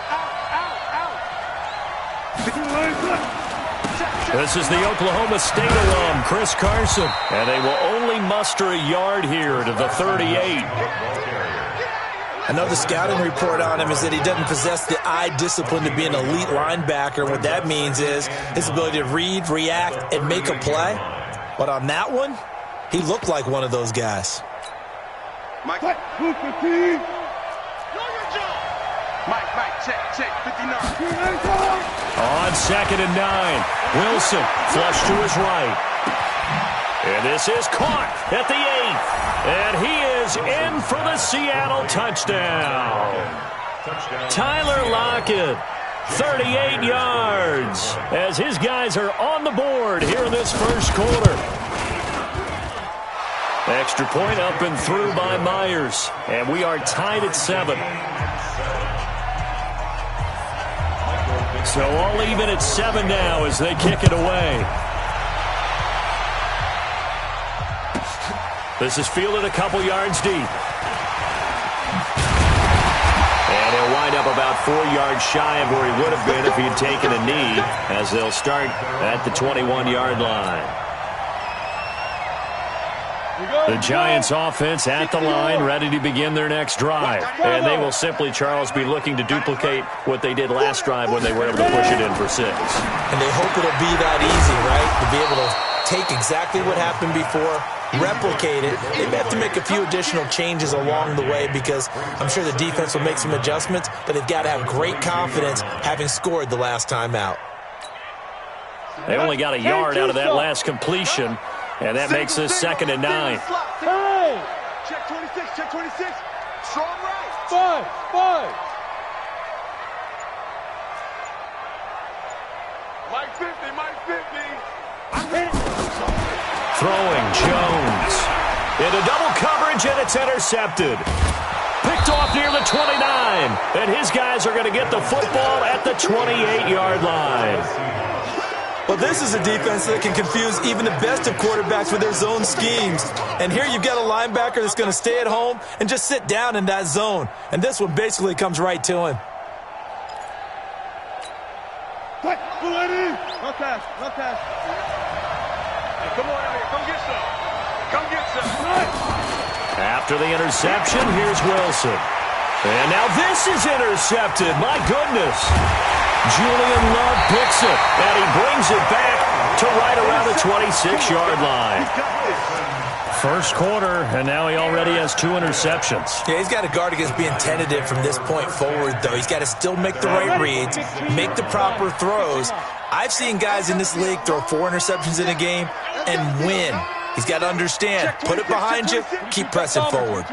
S1: This is the Oklahoma State alum, Chris Carson. And they will only muster a yard here to the 38.
S2: I know the scouting report on him is that he doesn't possess the eye discipline to be an elite linebacker. What that means is his ability to read, react, and make a play. But on that one, he looked like one of those guys.
S4: Mike, check, 59.
S1: On 2nd and 9, Wilson flush to his right. And this is caught at the 8th. And he is in for the Seattle touchdown. Tyler Lockett, 38 yards, as his guys are on the board here in this first quarter. Extra point up and through by Myers. And we are tied at 7. So all even at 7 now as they kick it away. This is fielded a couple yards deep. And he'll wind up about 4 yards shy of where he would have been if he had taken a knee, as they'll start at the 21-yard line. The Giants offense at the line, ready to begin their next drive. And they will simply, Charles, be looking to duplicate what they did last drive when they were able to push it in for 6.
S2: And they hope it'll be that easy, right? To be able to take exactly what happened before, replicate it. They may have to make a few additional changes along the way because I'm sure the defense will make some adjustments, but they've got to have great confidence having scored the last time out.
S1: They only got a yard out of that last completion, and that makes this 2nd and 9.
S4: Check 26, check 26. Strong right.
S22: 5.
S4: Mike 50, Mike 50.
S1: Throwing Jones into double coverage, and it's intercepted. Picked off near the 29, and his guys are going to get the football at the 28-yard line.
S2: Well, this is a defense that can confuse even the best of quarterbacks with their zone schemes. And here you've got a linebacker that's going to stay at home and just sit down in that zone. And this one basically comes right to him.
S4: No pass. Hey, come on out here. Come get some.
S1: After the interception, here's Wilson. And now this is intercepted. My goodness. Julian Love picks it, and he brings it back to right around the 26-yard line. First quarter, and now he already has 2 interceptions.
S2: Yeah, he's got to guard against being tentative from this point forward, though. He's got to still make the right reads, make the proper throws. I've seen guys in this league throw 4 interceptions in a game and win. He's got to understand, put it behind you, keep pressing forward.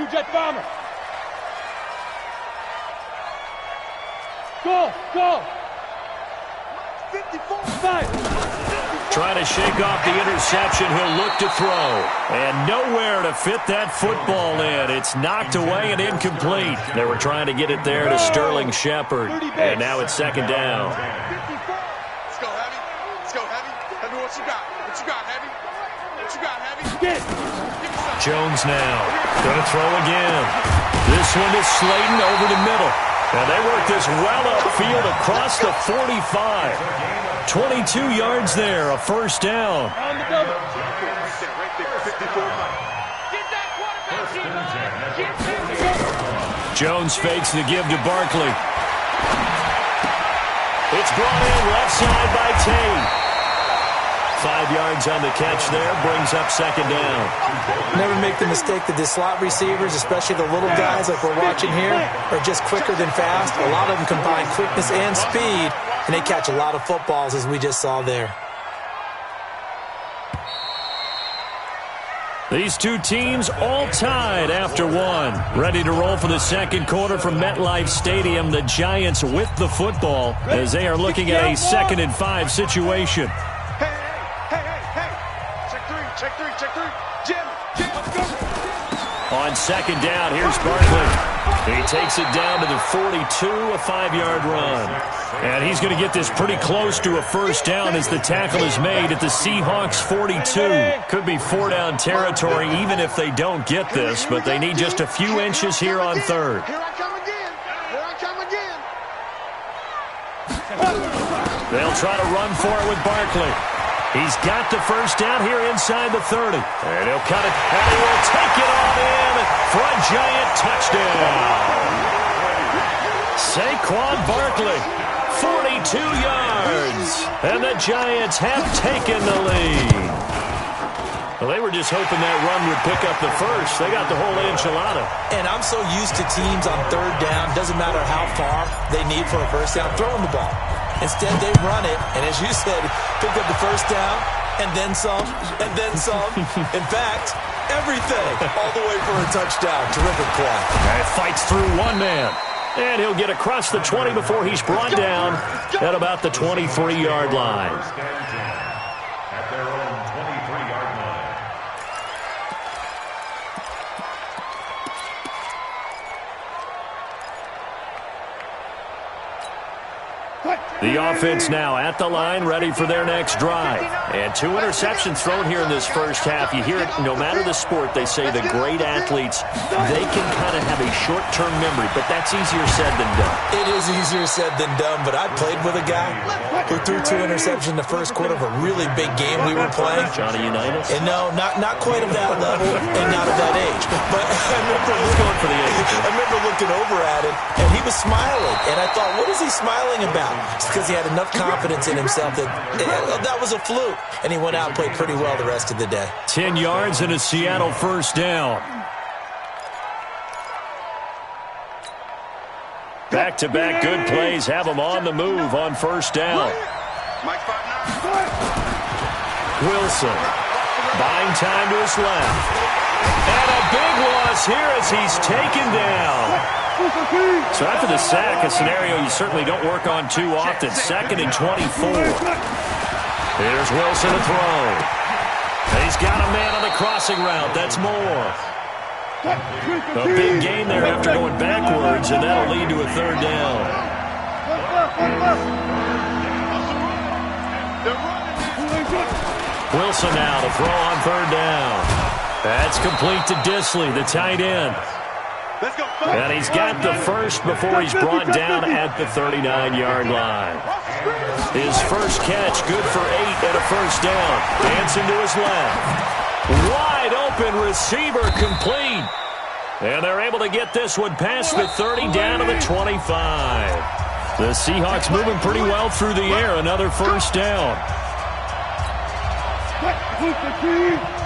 S22: Go.
S4: 54.
S1: Trying to shake off the interception. He'll look to throw. And nowhere to fit that football in. It's knocked away and incomplete. They were trying to get it there to Sterling Shepard. And now it's 2nd down.
S4: Let's go, Heavy. Heavy, what you got? Heavy?
S1: Jones now. Going to throw again. This one is Slayton over the middle. And they work this well upfield across the 45. 22 yards there, a first down. Jones fakes the give to Barkley. It's brought in left side by Tate. 5 yards on the catch there, brings up 2nd down.
S2: Never make the mistake that the slot receivers, especially the little guys like we're watching here, are just quicker than fast. A lot of them combine quickness and speed, and they catch a lot of footballs, as we just saw there.
S1: These two teams all tied after 1. Ready to roll for the second quarter from MetLife Stadium. The Giants with the football as they are looking at a 2nd and 5 situation.
S4: Check 3. Jim, let's go.
S1: On 2nd down, here's Barkley. He takes it down to the 42, a 5-yard run. And he's going to get this pretty close to a first down as the tackle is made at the Seahawks 42. Could be 4-down territory even if they don't get this, but they need just a few inches here on 3rd.
S4: Here I come again.
S1: They'll try to run for it with Barkley. He's got the first down here inside the 30. And he'll cut it, and he will take it on in for a giant touchdown. Saquon Barkley, 42 yards. And the Giants have taken the lead. Well, they were just hoping that run would pick up the first. They got the whole enchilada.
S2: And I'm so used to teams on third down, doesn't matter how far they need for a first down, throwing the ball. Instead, they run it, and as you said, pick up the first down, and then some, and then some. In fact, everything, all the way for a touchdown. Terrific play.
S1: And fights through one man. And he'll get across the 20 before he's brought down at about the 23-yard line.
S5: At their own 23-yard line.
S1: The offense now at the line, ready for their next drive. And 2 interceptions thrown here in this first half. You hear it, no matter the sport, they say the great athletes, they can kind of have a short-term memory, but that's easier said than done.
S2: It is easier said than done, but I played with a guy who threw 2 interceptions in the first quarter of a really big game we were playing.
S1: Johnny Unitas?
S2: And no, not quite of that level and not of that age. But I remember looking over at him, and he was smiling. And I thought, what is he smiling about? It's because he had enough confidence in himself that was a fluke. And he went out and played pretty well the rest of the day.
S1: 10 yards and a Seattle first down. Back-to-back good plays have them on the move on first down. Wilson buying time to his left. And a big loss here as he's taken down. So after the sack, a scenario you certainly don't work on too often. 2nd and 24. Here's Wilson to throw. He's got a man on the crossing route. That's Moore. A big gain there after going backwards, and that'll lead to a third down. Wilson now to throw on third down. That's complete to Disley, the tight end. And he's got the first before he's brought down at the 39-yard line. His first catch, good for 8 and a first down. Dancing to his left. Wide open receiver complete. And they're able to get this one past the 30 down to the 25. The Seahawks moving pretty well through the air. Another first down.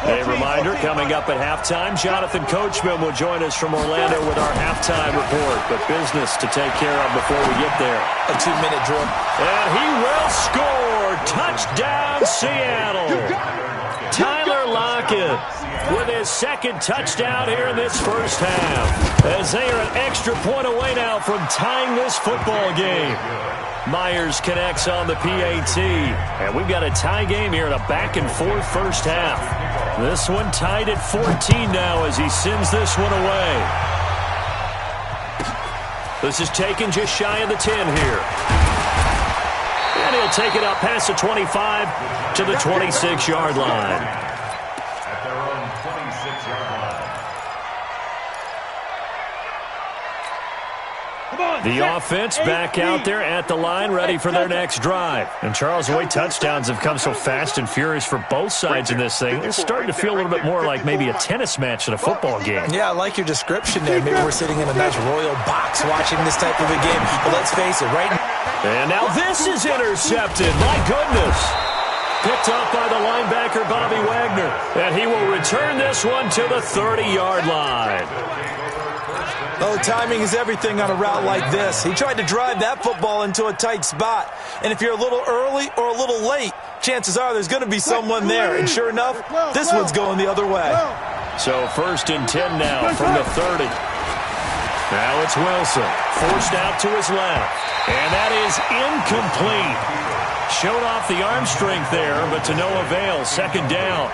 S1: A reminder, coming up at halftime, Jonathan Coachman will join us from Orlando with our halftime report. But business to take care of before we get there.
S2: A 2-minute drill.
S1: And he will score. Touchdown, Seattle. Tyler Lockett with his second touchdown here in this first half. As they are an extra point away now from tying this football game. Myers connects on the PAT. And we've got a tie game here in a back-and-forth first half. This one tied at 14 now as he sends this one away. This is taken just shy of the 10 here. And he'll take it up past the 25 to the 26-yard line.
S5: At their own 26-yard line.
S1: The offense back out there at the line, ready for their next drive. And Charles, the way touchdowns have come so fast and furious for both sides in this thing, it's starting to feel a little bit more like maybe a tennis match than a football game.
S2: Yeah, I like your description there. Maybe we're sitting in a nice royal box watching this type of a game. But let's face it, right now.
S1: And now this is intercepted. My goodness. Picked up by the linebacker, Bobby Wagner. And he will return this one to the 30-yard line.
S2: Oh, timing is everything on a route like this. He tried to drive that football into a tight spot. And if you're a little early or a little late, chances are there's going to be someone there. And sure enough, this one's going the other way.
S1: So 1st and 10 now from the 30. Now it's Wilson. Forced out to his left. And that is incomplete. Showed off the arm strength there, but to no avail. 2nd down.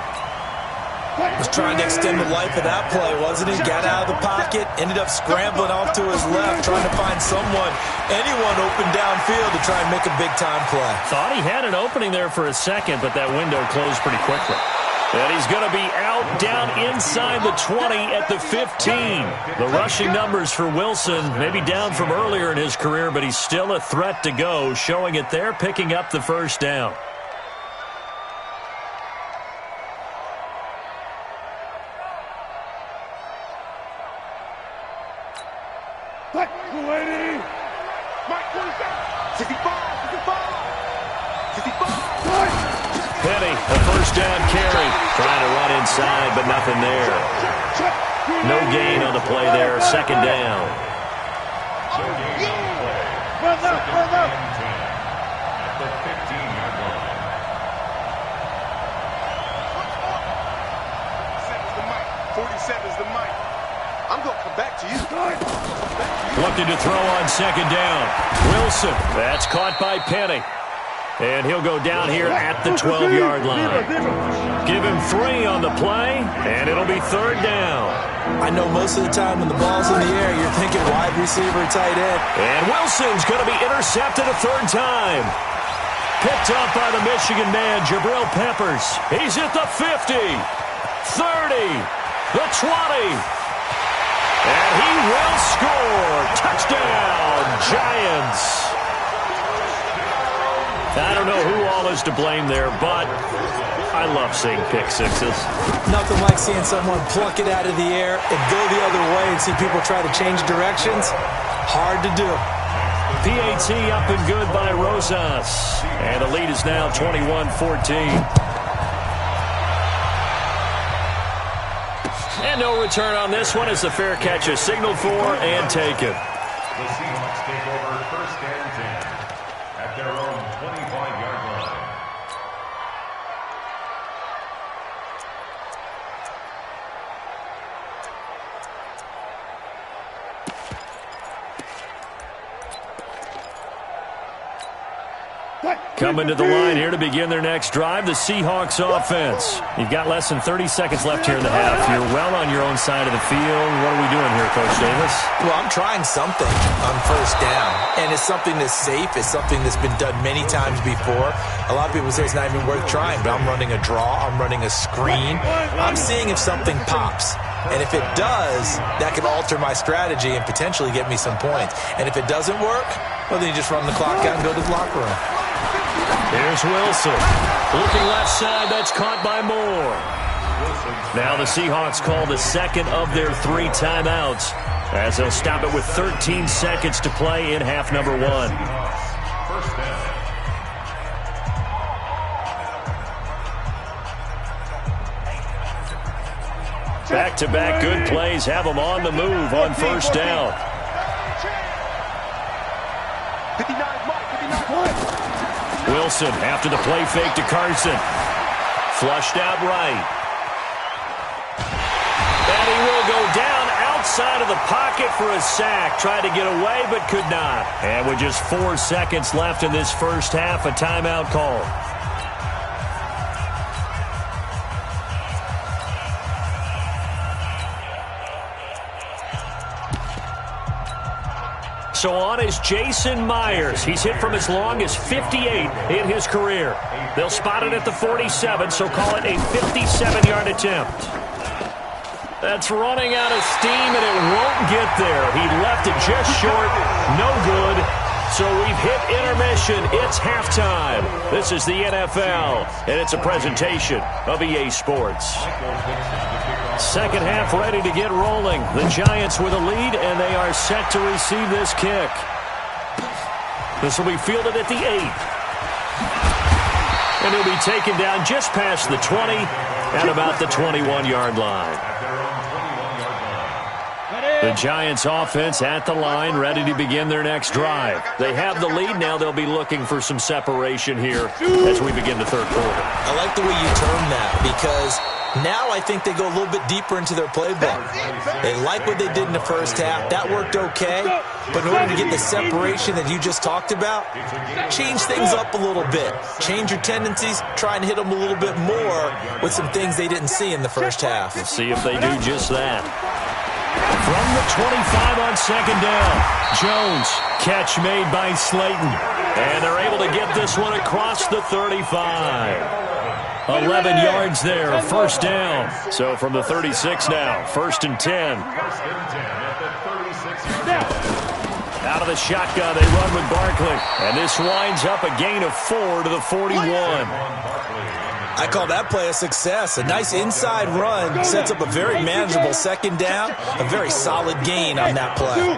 S2: Was trying to extend the life of that play, wasn't he? Got out of the pocket, ended up scrambling off to his left, trying to find anyone open downfield to try and make a big-time play.
S1: Thought he had an opening there for a second, but that window closed pretty quickly. And he's going to be out down inside the 20 at the 15. The rushing numbers for Wilson maybe down from earlier in his career, but he's still a threat to go, showing it there, picking up the first down. Penny, a first down carry. Trying to run inside, but nothing there. No gain on the play there. Second down.
S17: Run up. At the 15-yard line.
S4: 47's the mic. I'm going to come back to you.
S1: Looking to throw on second down. Wilson. That's caught by Penny. And he'll go down here at the 12-yard line. Give him 3 on the play, and it'll be third down.
S2: I know most of the time when the ball's in the air, you're thinking wide receiver, tight end.
S1: And Wilson's going to be intercepted a third time. Picked up by the Michigan man, Jabril Peppers. He's at the 50, 30, the 20. And he will score. Touchdown, Giants. I don't know who all is to blame there, but I love seeing pick sixes.
S2: Nothing like seeing someone pluck it out of the air and go the other way and see people try to change directions. Hard to do.
S1: PAT up and good by Rosas. And the lead is now 21-14. And no return on this one as the fair catch is signaled for and taken.
S5: The Seahawks take over first and 10 at their own 25-yard line.
S1: Coming to the line here to begin their next drive, the Seahawks offense. You've got less than 30 seconds left here in the half. You're well on your own side of the field. What are we doing here, Coach Davis?
S2: Well, I'm trying something on first down, and it's something that's safe. It's something that's been done many times before. A lot of people say it's not even worth trying, but I'm running a draw. I'm running a screen. I'm seeing if something pops. And if it does, that could alter my strategy and potentially get me some points. And if it doesn't work, well, then you just run the clock out and go to the locker room.
S1: Here's Wilson. Looking left side, that's caught by Moore. Now the Seahawks call the second of their 3 timeouts as they'll stop it with 13 seconds to play in half number 1.
S5: First down.
S1: Back-to-back good plays have them on the move on first down.
S4: 59, Mike, 59.
S1: Wilson after the play fake to Carson. Flushed out right. And he will go down outside of the pocket for a sack. Tried to get away but could not. And with just 4 seconds left in this first half, a timeout call. So on is Jason Myers. He's hit from as long as 58 in his career. They'll spot it at the 47, so call it a 57-yard attempt. That's running out of steam, and it won't get there. He left it just short. No good. So we've hit intermission. It's halftime. This is the NFL, and it's a presentation of EA Sports. Second half ready to get rolling. The Giants with a lead, and they are set to receive this kick. This will be fielded at the 8. And he'll be taken down just past the 20 at about the 21-yard line. The Giants offense at the line, ready to begin their next drive. They have the lead. Now they'll be looking for some separation here as we begin the third quarter.
S2: I like the way you term that because now I think they go a little bit deeper into their playbook. They like what they did in the first half. That worked okay. But in order to get the separation that you just talked about, change things up a little bit. Change your tendencies. Try and hit them a little bit more with some things they didn't see in the first half.
S1: Let's see if they do just that. From the 25 on second down, Jones, catch made by Slayton. And they're able to get this one across the 35. 11 yards there, first down. So from the 36 now, 1st and 10. Out of the shotgun, they run with Barkley. And this winds up a gain of 4 to the 41.
S2: I call that play a success. A nice inside run sets up a very manageable second down. A very solid gain on that play.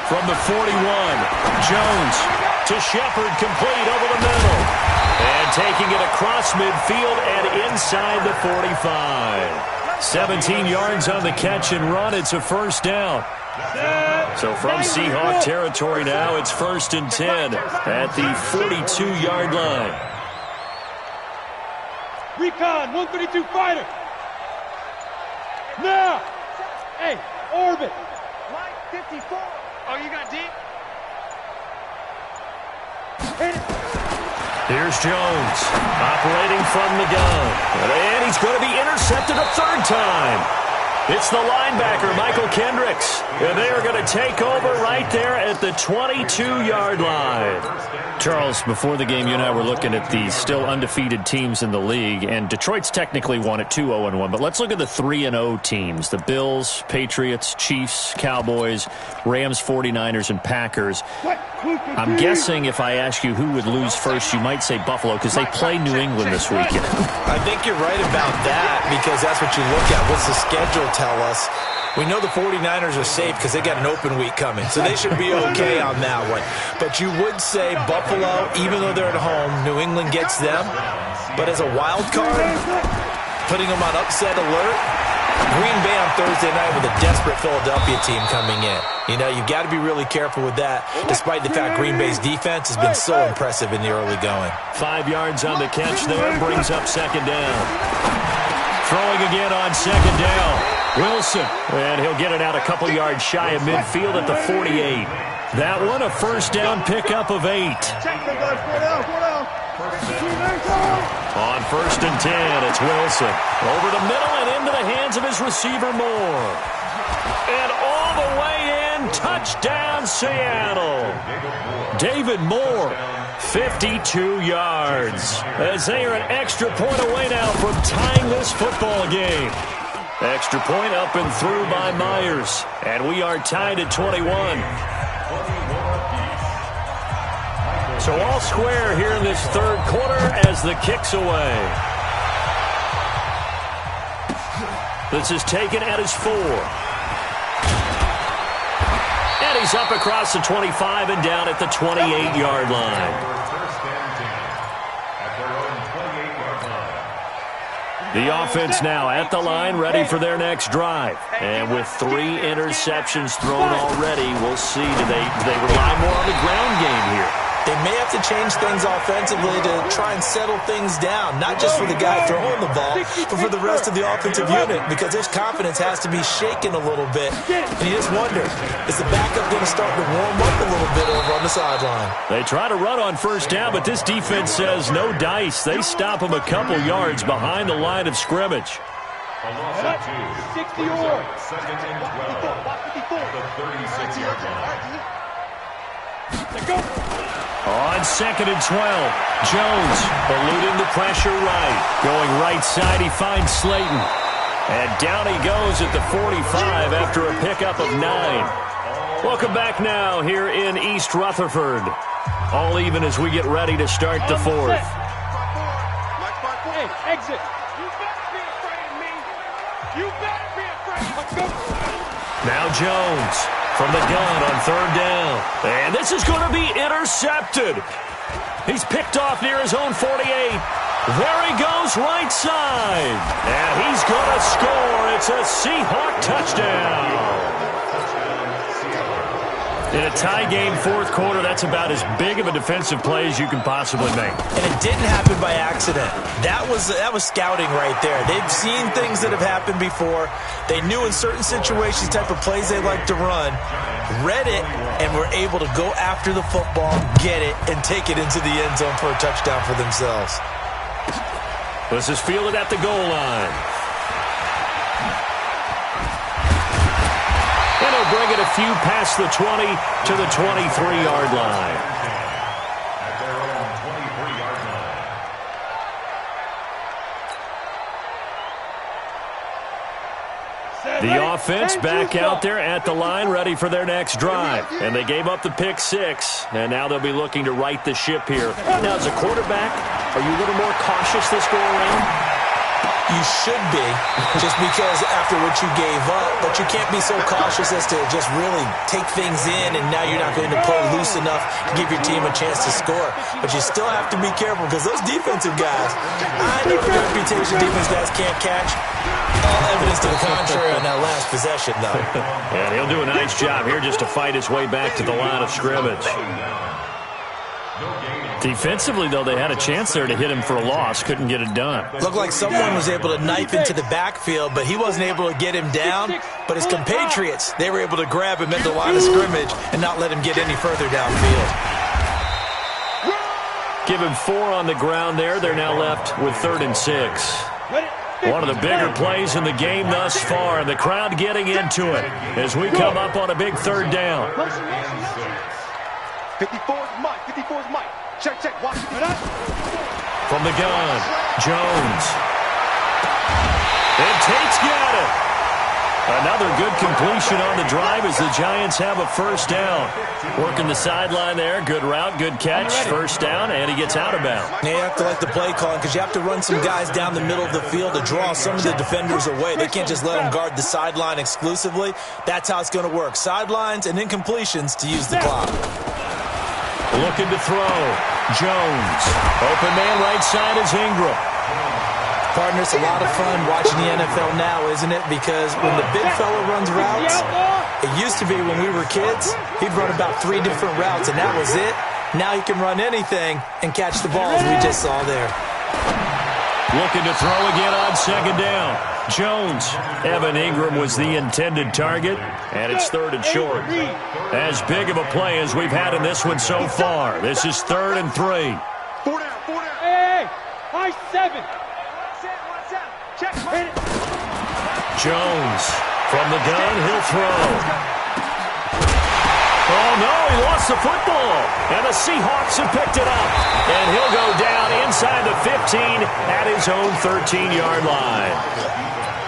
S1: From the 41, Jones to Shepard, complete over the middle. And taking it across midfield and inside the 45. 17 yards on the catch and run. It's a first down. So from Seahawk territory now, it's 1st and 10 at the 42-yard line.
S22: Recon, 132 fighter. Now. Hey, orbit.
S4: Mike, 54. Oh, you got deep?
S22: Hit it.
S1: Here's Jones, operating from the gun. And he's going to be intercepted a 3rd time. It's the linebacker, Michael Kendricks. And they are going to take over right there at the 22-yard line. Charles, before the game, you and I were looking at the still undefeated teams in the league, and Detroit's technically won at 2-0-1. But let's look at the 3-0 teams. The Bills, Patriots, Chiefs, Cowboys, Rams, 49ers, and Packers. I'm guessing if I ask you who would lose first, you might say Buffalo, because they play New England this weekend.
S2: I think you're right about that, because that's what you look at. What's the schedule tell us? We know the 49ers are safe because they got an open week coming, so they should be okay on that one. But you would say Buffalo, even though they're at home, New England gets them. But as a wild card, putting them on upset alert, Green Bay on Thursday night with a desperate Philadelphia team coming in. You know, you've got to be really careful with that, despite the fact Green Bay's defense has been so impressive in the early going.
S1: 5 yards on the catch there, brings up 2nd down. Throwing again on 2nd down. Wilson, and he'll get it out a couple yards shy of midfield at the 48. That one, a first down pickup of 8. On 1st and 10, it's Wilson. Over the middle and into the hands of his receiver, Moore. And all the way in, touchdown, Seattle. David Moore, 52 yards. As they are an extra point away now from tying this football game. Extra point up and through by Myers. And we are tied at 21. So all square here in this 3rd quarter as the kick's away. This is taken at his 4. And he's up across the 25 and down at the 28-yard line. The offense now at the line, ready for their next drive. And with 3 interceptions thrown already, we'll see. Do they rely more on the ground game here?
S2: They may have to change things offensively to try and settle things down, not just for the guy throwing the ball, but for the rest of the offensive unit, because his confidence has to be shaken a little bit. And you just wonder, is the backup going to start to warm up a little bit over on the sideline?
S1: They try to run on 1st down, but this defense says no dice. They stop him a couple yards behind the line of scrimmage.
S5: A loss of 2.
S22: 60 yards.
S5: 2nd and 12. The 36-yard line.
S22: Let's go.
S1: On 2nd and 12, Jones eluding the pressure right. Going right side, he finds Slayton. And down he goes at the 45 after a pickup of 9. Welcome back now here in East Rutherford. All even as we get ready to start the 4th.
S22: Hey, exit. You better be afraid of me. You better be afraid. Let's go.
S1: Now Jones from the gun on 3rd down. And this is going to be intercepted. He's picked off near his own 48. There he goes right side. And he's going to score. It's a Seahawk touchdown. In a tie game 4th quarter, that's about as big of a defensive play as you can possibly make.
S2: And it didn't happen by accident. That was scouting right there. They've seen things that have happened before. They knew in certain situations type of plays they like to run, read it, and were able to go after the football, get it, and take it into the end zone for a touchdown for themselves.
S1: This is fielded at the goal line. And He'll bring it a few past the 20 to the 23-yard line.
S5: At their own 23-yard line.
S1: The offense back out there at the line, ready for their next drive. And they gave up the pick 6, and now they'll be looking to right the ship here. Now, as a quarterback, are you a little more cautious this go-around?
S2: You should be, just because after what you gave up, but you can't be so cautious as to just really take things in, and now you're not going to play loose enough to give your team a chance to score. But you still have to be careful, because those defensive guys, I know the reputation defense guys can't catch. All evidence to the contrary on that last possession, though.
S1: And he'll do a nice job here just to fight his way back to the line of scrimmage. Defensively, though, they had a chance there to hit him for a loss. Couldn't get it done.
S2: Looked like someone was able to knife into the backfield, but he wasn't able to get him down. But his compatriots, they were able to grab him at the line of scrimmage and not let him get any further downfield.
S1: Give him 4 on the ground there. They're now left with 3rd and 6. One of the bigger plays in the game thus far, and the crowd getting into it as we come up on a big 3rd down.
S4: 54's Mike. 54's Mike. Check, check. Watch it.
S1: From the gun, Jones. And Tate's got it. Another good completion on the drive as the Giants have a first down. Working the sideline there. Good route, good catch. First down, and he gets out of bounds.
S2: Yeah, you have to like the play calling because you have to run some guys down the middle of the field to draw some of the defenders away. They can't just let them guard the sideline exclusively. That's how it's going to work. Sidelines and incompletions to use the clock.
S1: Looking to throw. Jones. Open man right side is Ingram.
S2: Partner, it's a lot of fun watching the NFL now, isn't it? Because when the big fella runs routes, it used to be when we were kids, he'd run about 3 different routes, and that was it. Now he can run anything and catch the balls we just saw there.
S1: Looking to throw again on 2nd down. Jones. Evan Ingram was the intended target, and it's 3rd and short. As big of a play as we've had in this one so far. This is 3rd and 3.
S4: 4 down, 4 down. Hey, high 7. Check.
S1: Jones. From the gun, he'll throw. Oh, no, he lost the football. And the Seahawks have picked it up. And he'll go down inside the 15 at his own 13-yard line.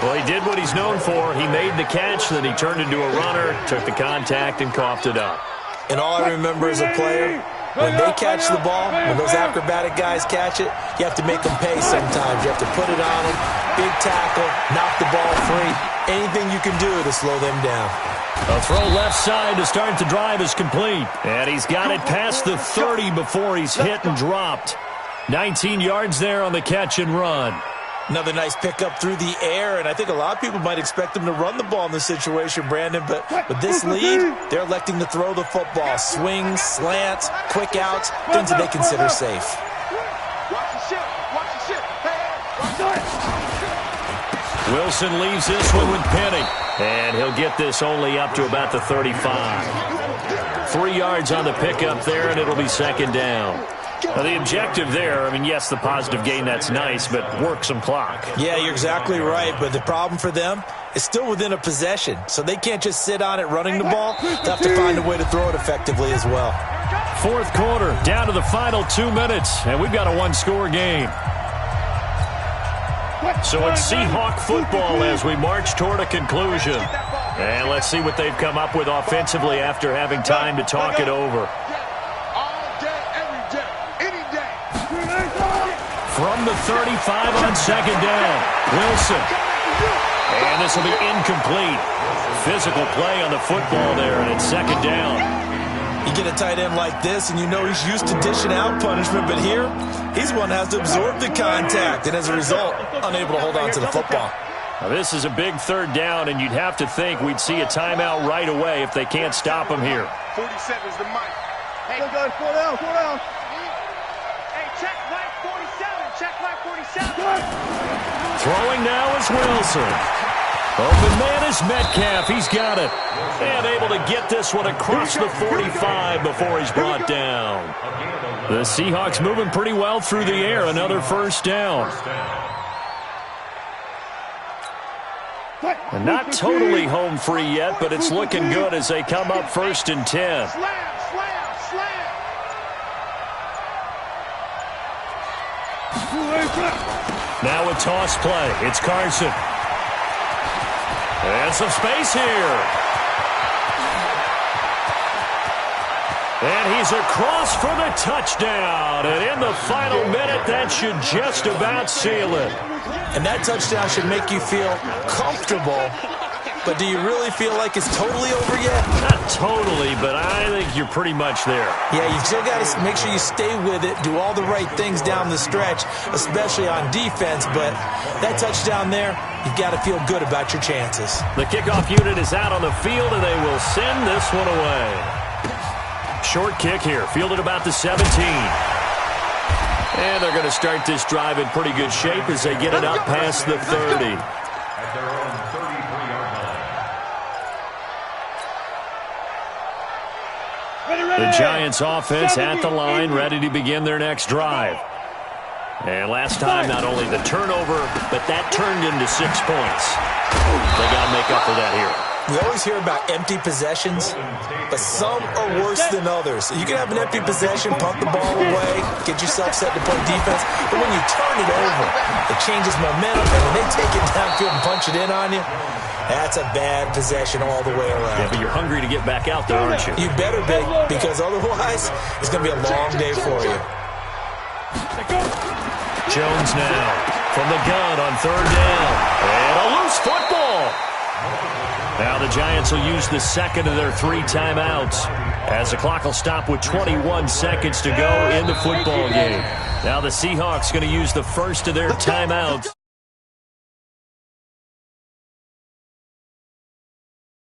S1: Well, he did what he's known for. He made the catch, then he turned into a runner, took the contact, and coughed it up.
S2: And all I remember as a player, when they catch the ball, when those acrobatic guys catch it, you have to make them pay sometimes. You have to put it on them, big tackle, knock the ball free. Anything you can do to slow them down.
S1: A throw left side to start the drive is complete. And he's got it past the 30 before he's hit and dropped. 19 yards there on the catch and run.
S2: Another nice pickup through the air, and I think a lot of people might expect them to run the ball in this situation, Brandon, but with this lead, they're electing to throw the football. Swings, slants, quick outs, things that they consider safe.
S4: Watch the ship. Watch the ship. Hey,
S1: Wilson leaves this one with Penny, and he'll get this only up to about the 35. 3 yards on the pickup there, and it'll be 2nd down. The objective there, I mean, yes, the positive gain, that's nice, but work some clock.
S2: Yeah, you're exactly right, but the problem for them is still within a possession, so they can't just sit on it running the ball. They'll have to find a way to throw it effectively as well.
S1: 4th quarter, down to the final 2 minutes, and we've got a 1-score game. So it's Seahawk football as we march toward a conclusion. And let's see what they've come up with offensively after having time to talk it over. From the 35 on 2nd down, Wilson. And this will be incomplete. Physical play on the football there, and it's 2nd down.
S2: You get a tight end like this, and you know he's used to dishing out punishment, but here, he's one that has to absorb the contact, and as a result, unable to hold on to the football.
S1: Now, this is a big 3rd down, and you'd have to think we'd see a timeout right away if they can't stop him here.
S4: 47 is the mic. Hey, go, 4 down, 4 down. Hey, check right 47, check right 47.
S1: Throwing now is Wilson. Open man is Metcalf. He's got it. And able to get this one across the 45 before he's brought down. The Seahawks moving pretty well through the air. Another first down. And not totally home free yet, but it's looking good as they come up 1st and 10. Now a toss play. It's Carson. And some space here. And he's across for the touchdown. And in the final minute, that should just about seal it.
S2: And that touchdown should make you feel comfortable. But do you really feel like it's totally over yet?
S1: Not totally, but I think you're pretty much there.
S2: Yeah, you still got to make sure you stay with it, do all the right things down the stretch, especially on defense. But that touchdown there, you've got to feel good about your chances.
S1: The kickoff unit is out on the field, and they will send this one away. Short kick here, fielded about the 17. And they're going to start this drive in pretty good shape as they get it up past the 30.
S5: At their own 33-yard line.
S1: The Giants offense at the line, ready to begin their next drive. And last time, not only the turnover, but that turned into 6 points. They got to make up for that here.
S2: We always hear about empty possessions, but some are worse than others. You can have an empty possession, punt the ball away, get yourself set to play defense, but when you turn it over, it changes momentum, and when they take it downfield and punch it in on you, that's a bad possession all the way around.
S1: Yeah, but you're hungry to get back out there, aren't you?
S2: You better be, because otherwise, it's going to be a long day for you.
S1: Jones now from the gun on 3rd down. And a loose football. Now the Giants will use the second of their 3 timeouts as the clock will stop with 21 seconds to go in the football game. Now the Seahawks going to use the first of their timeouts.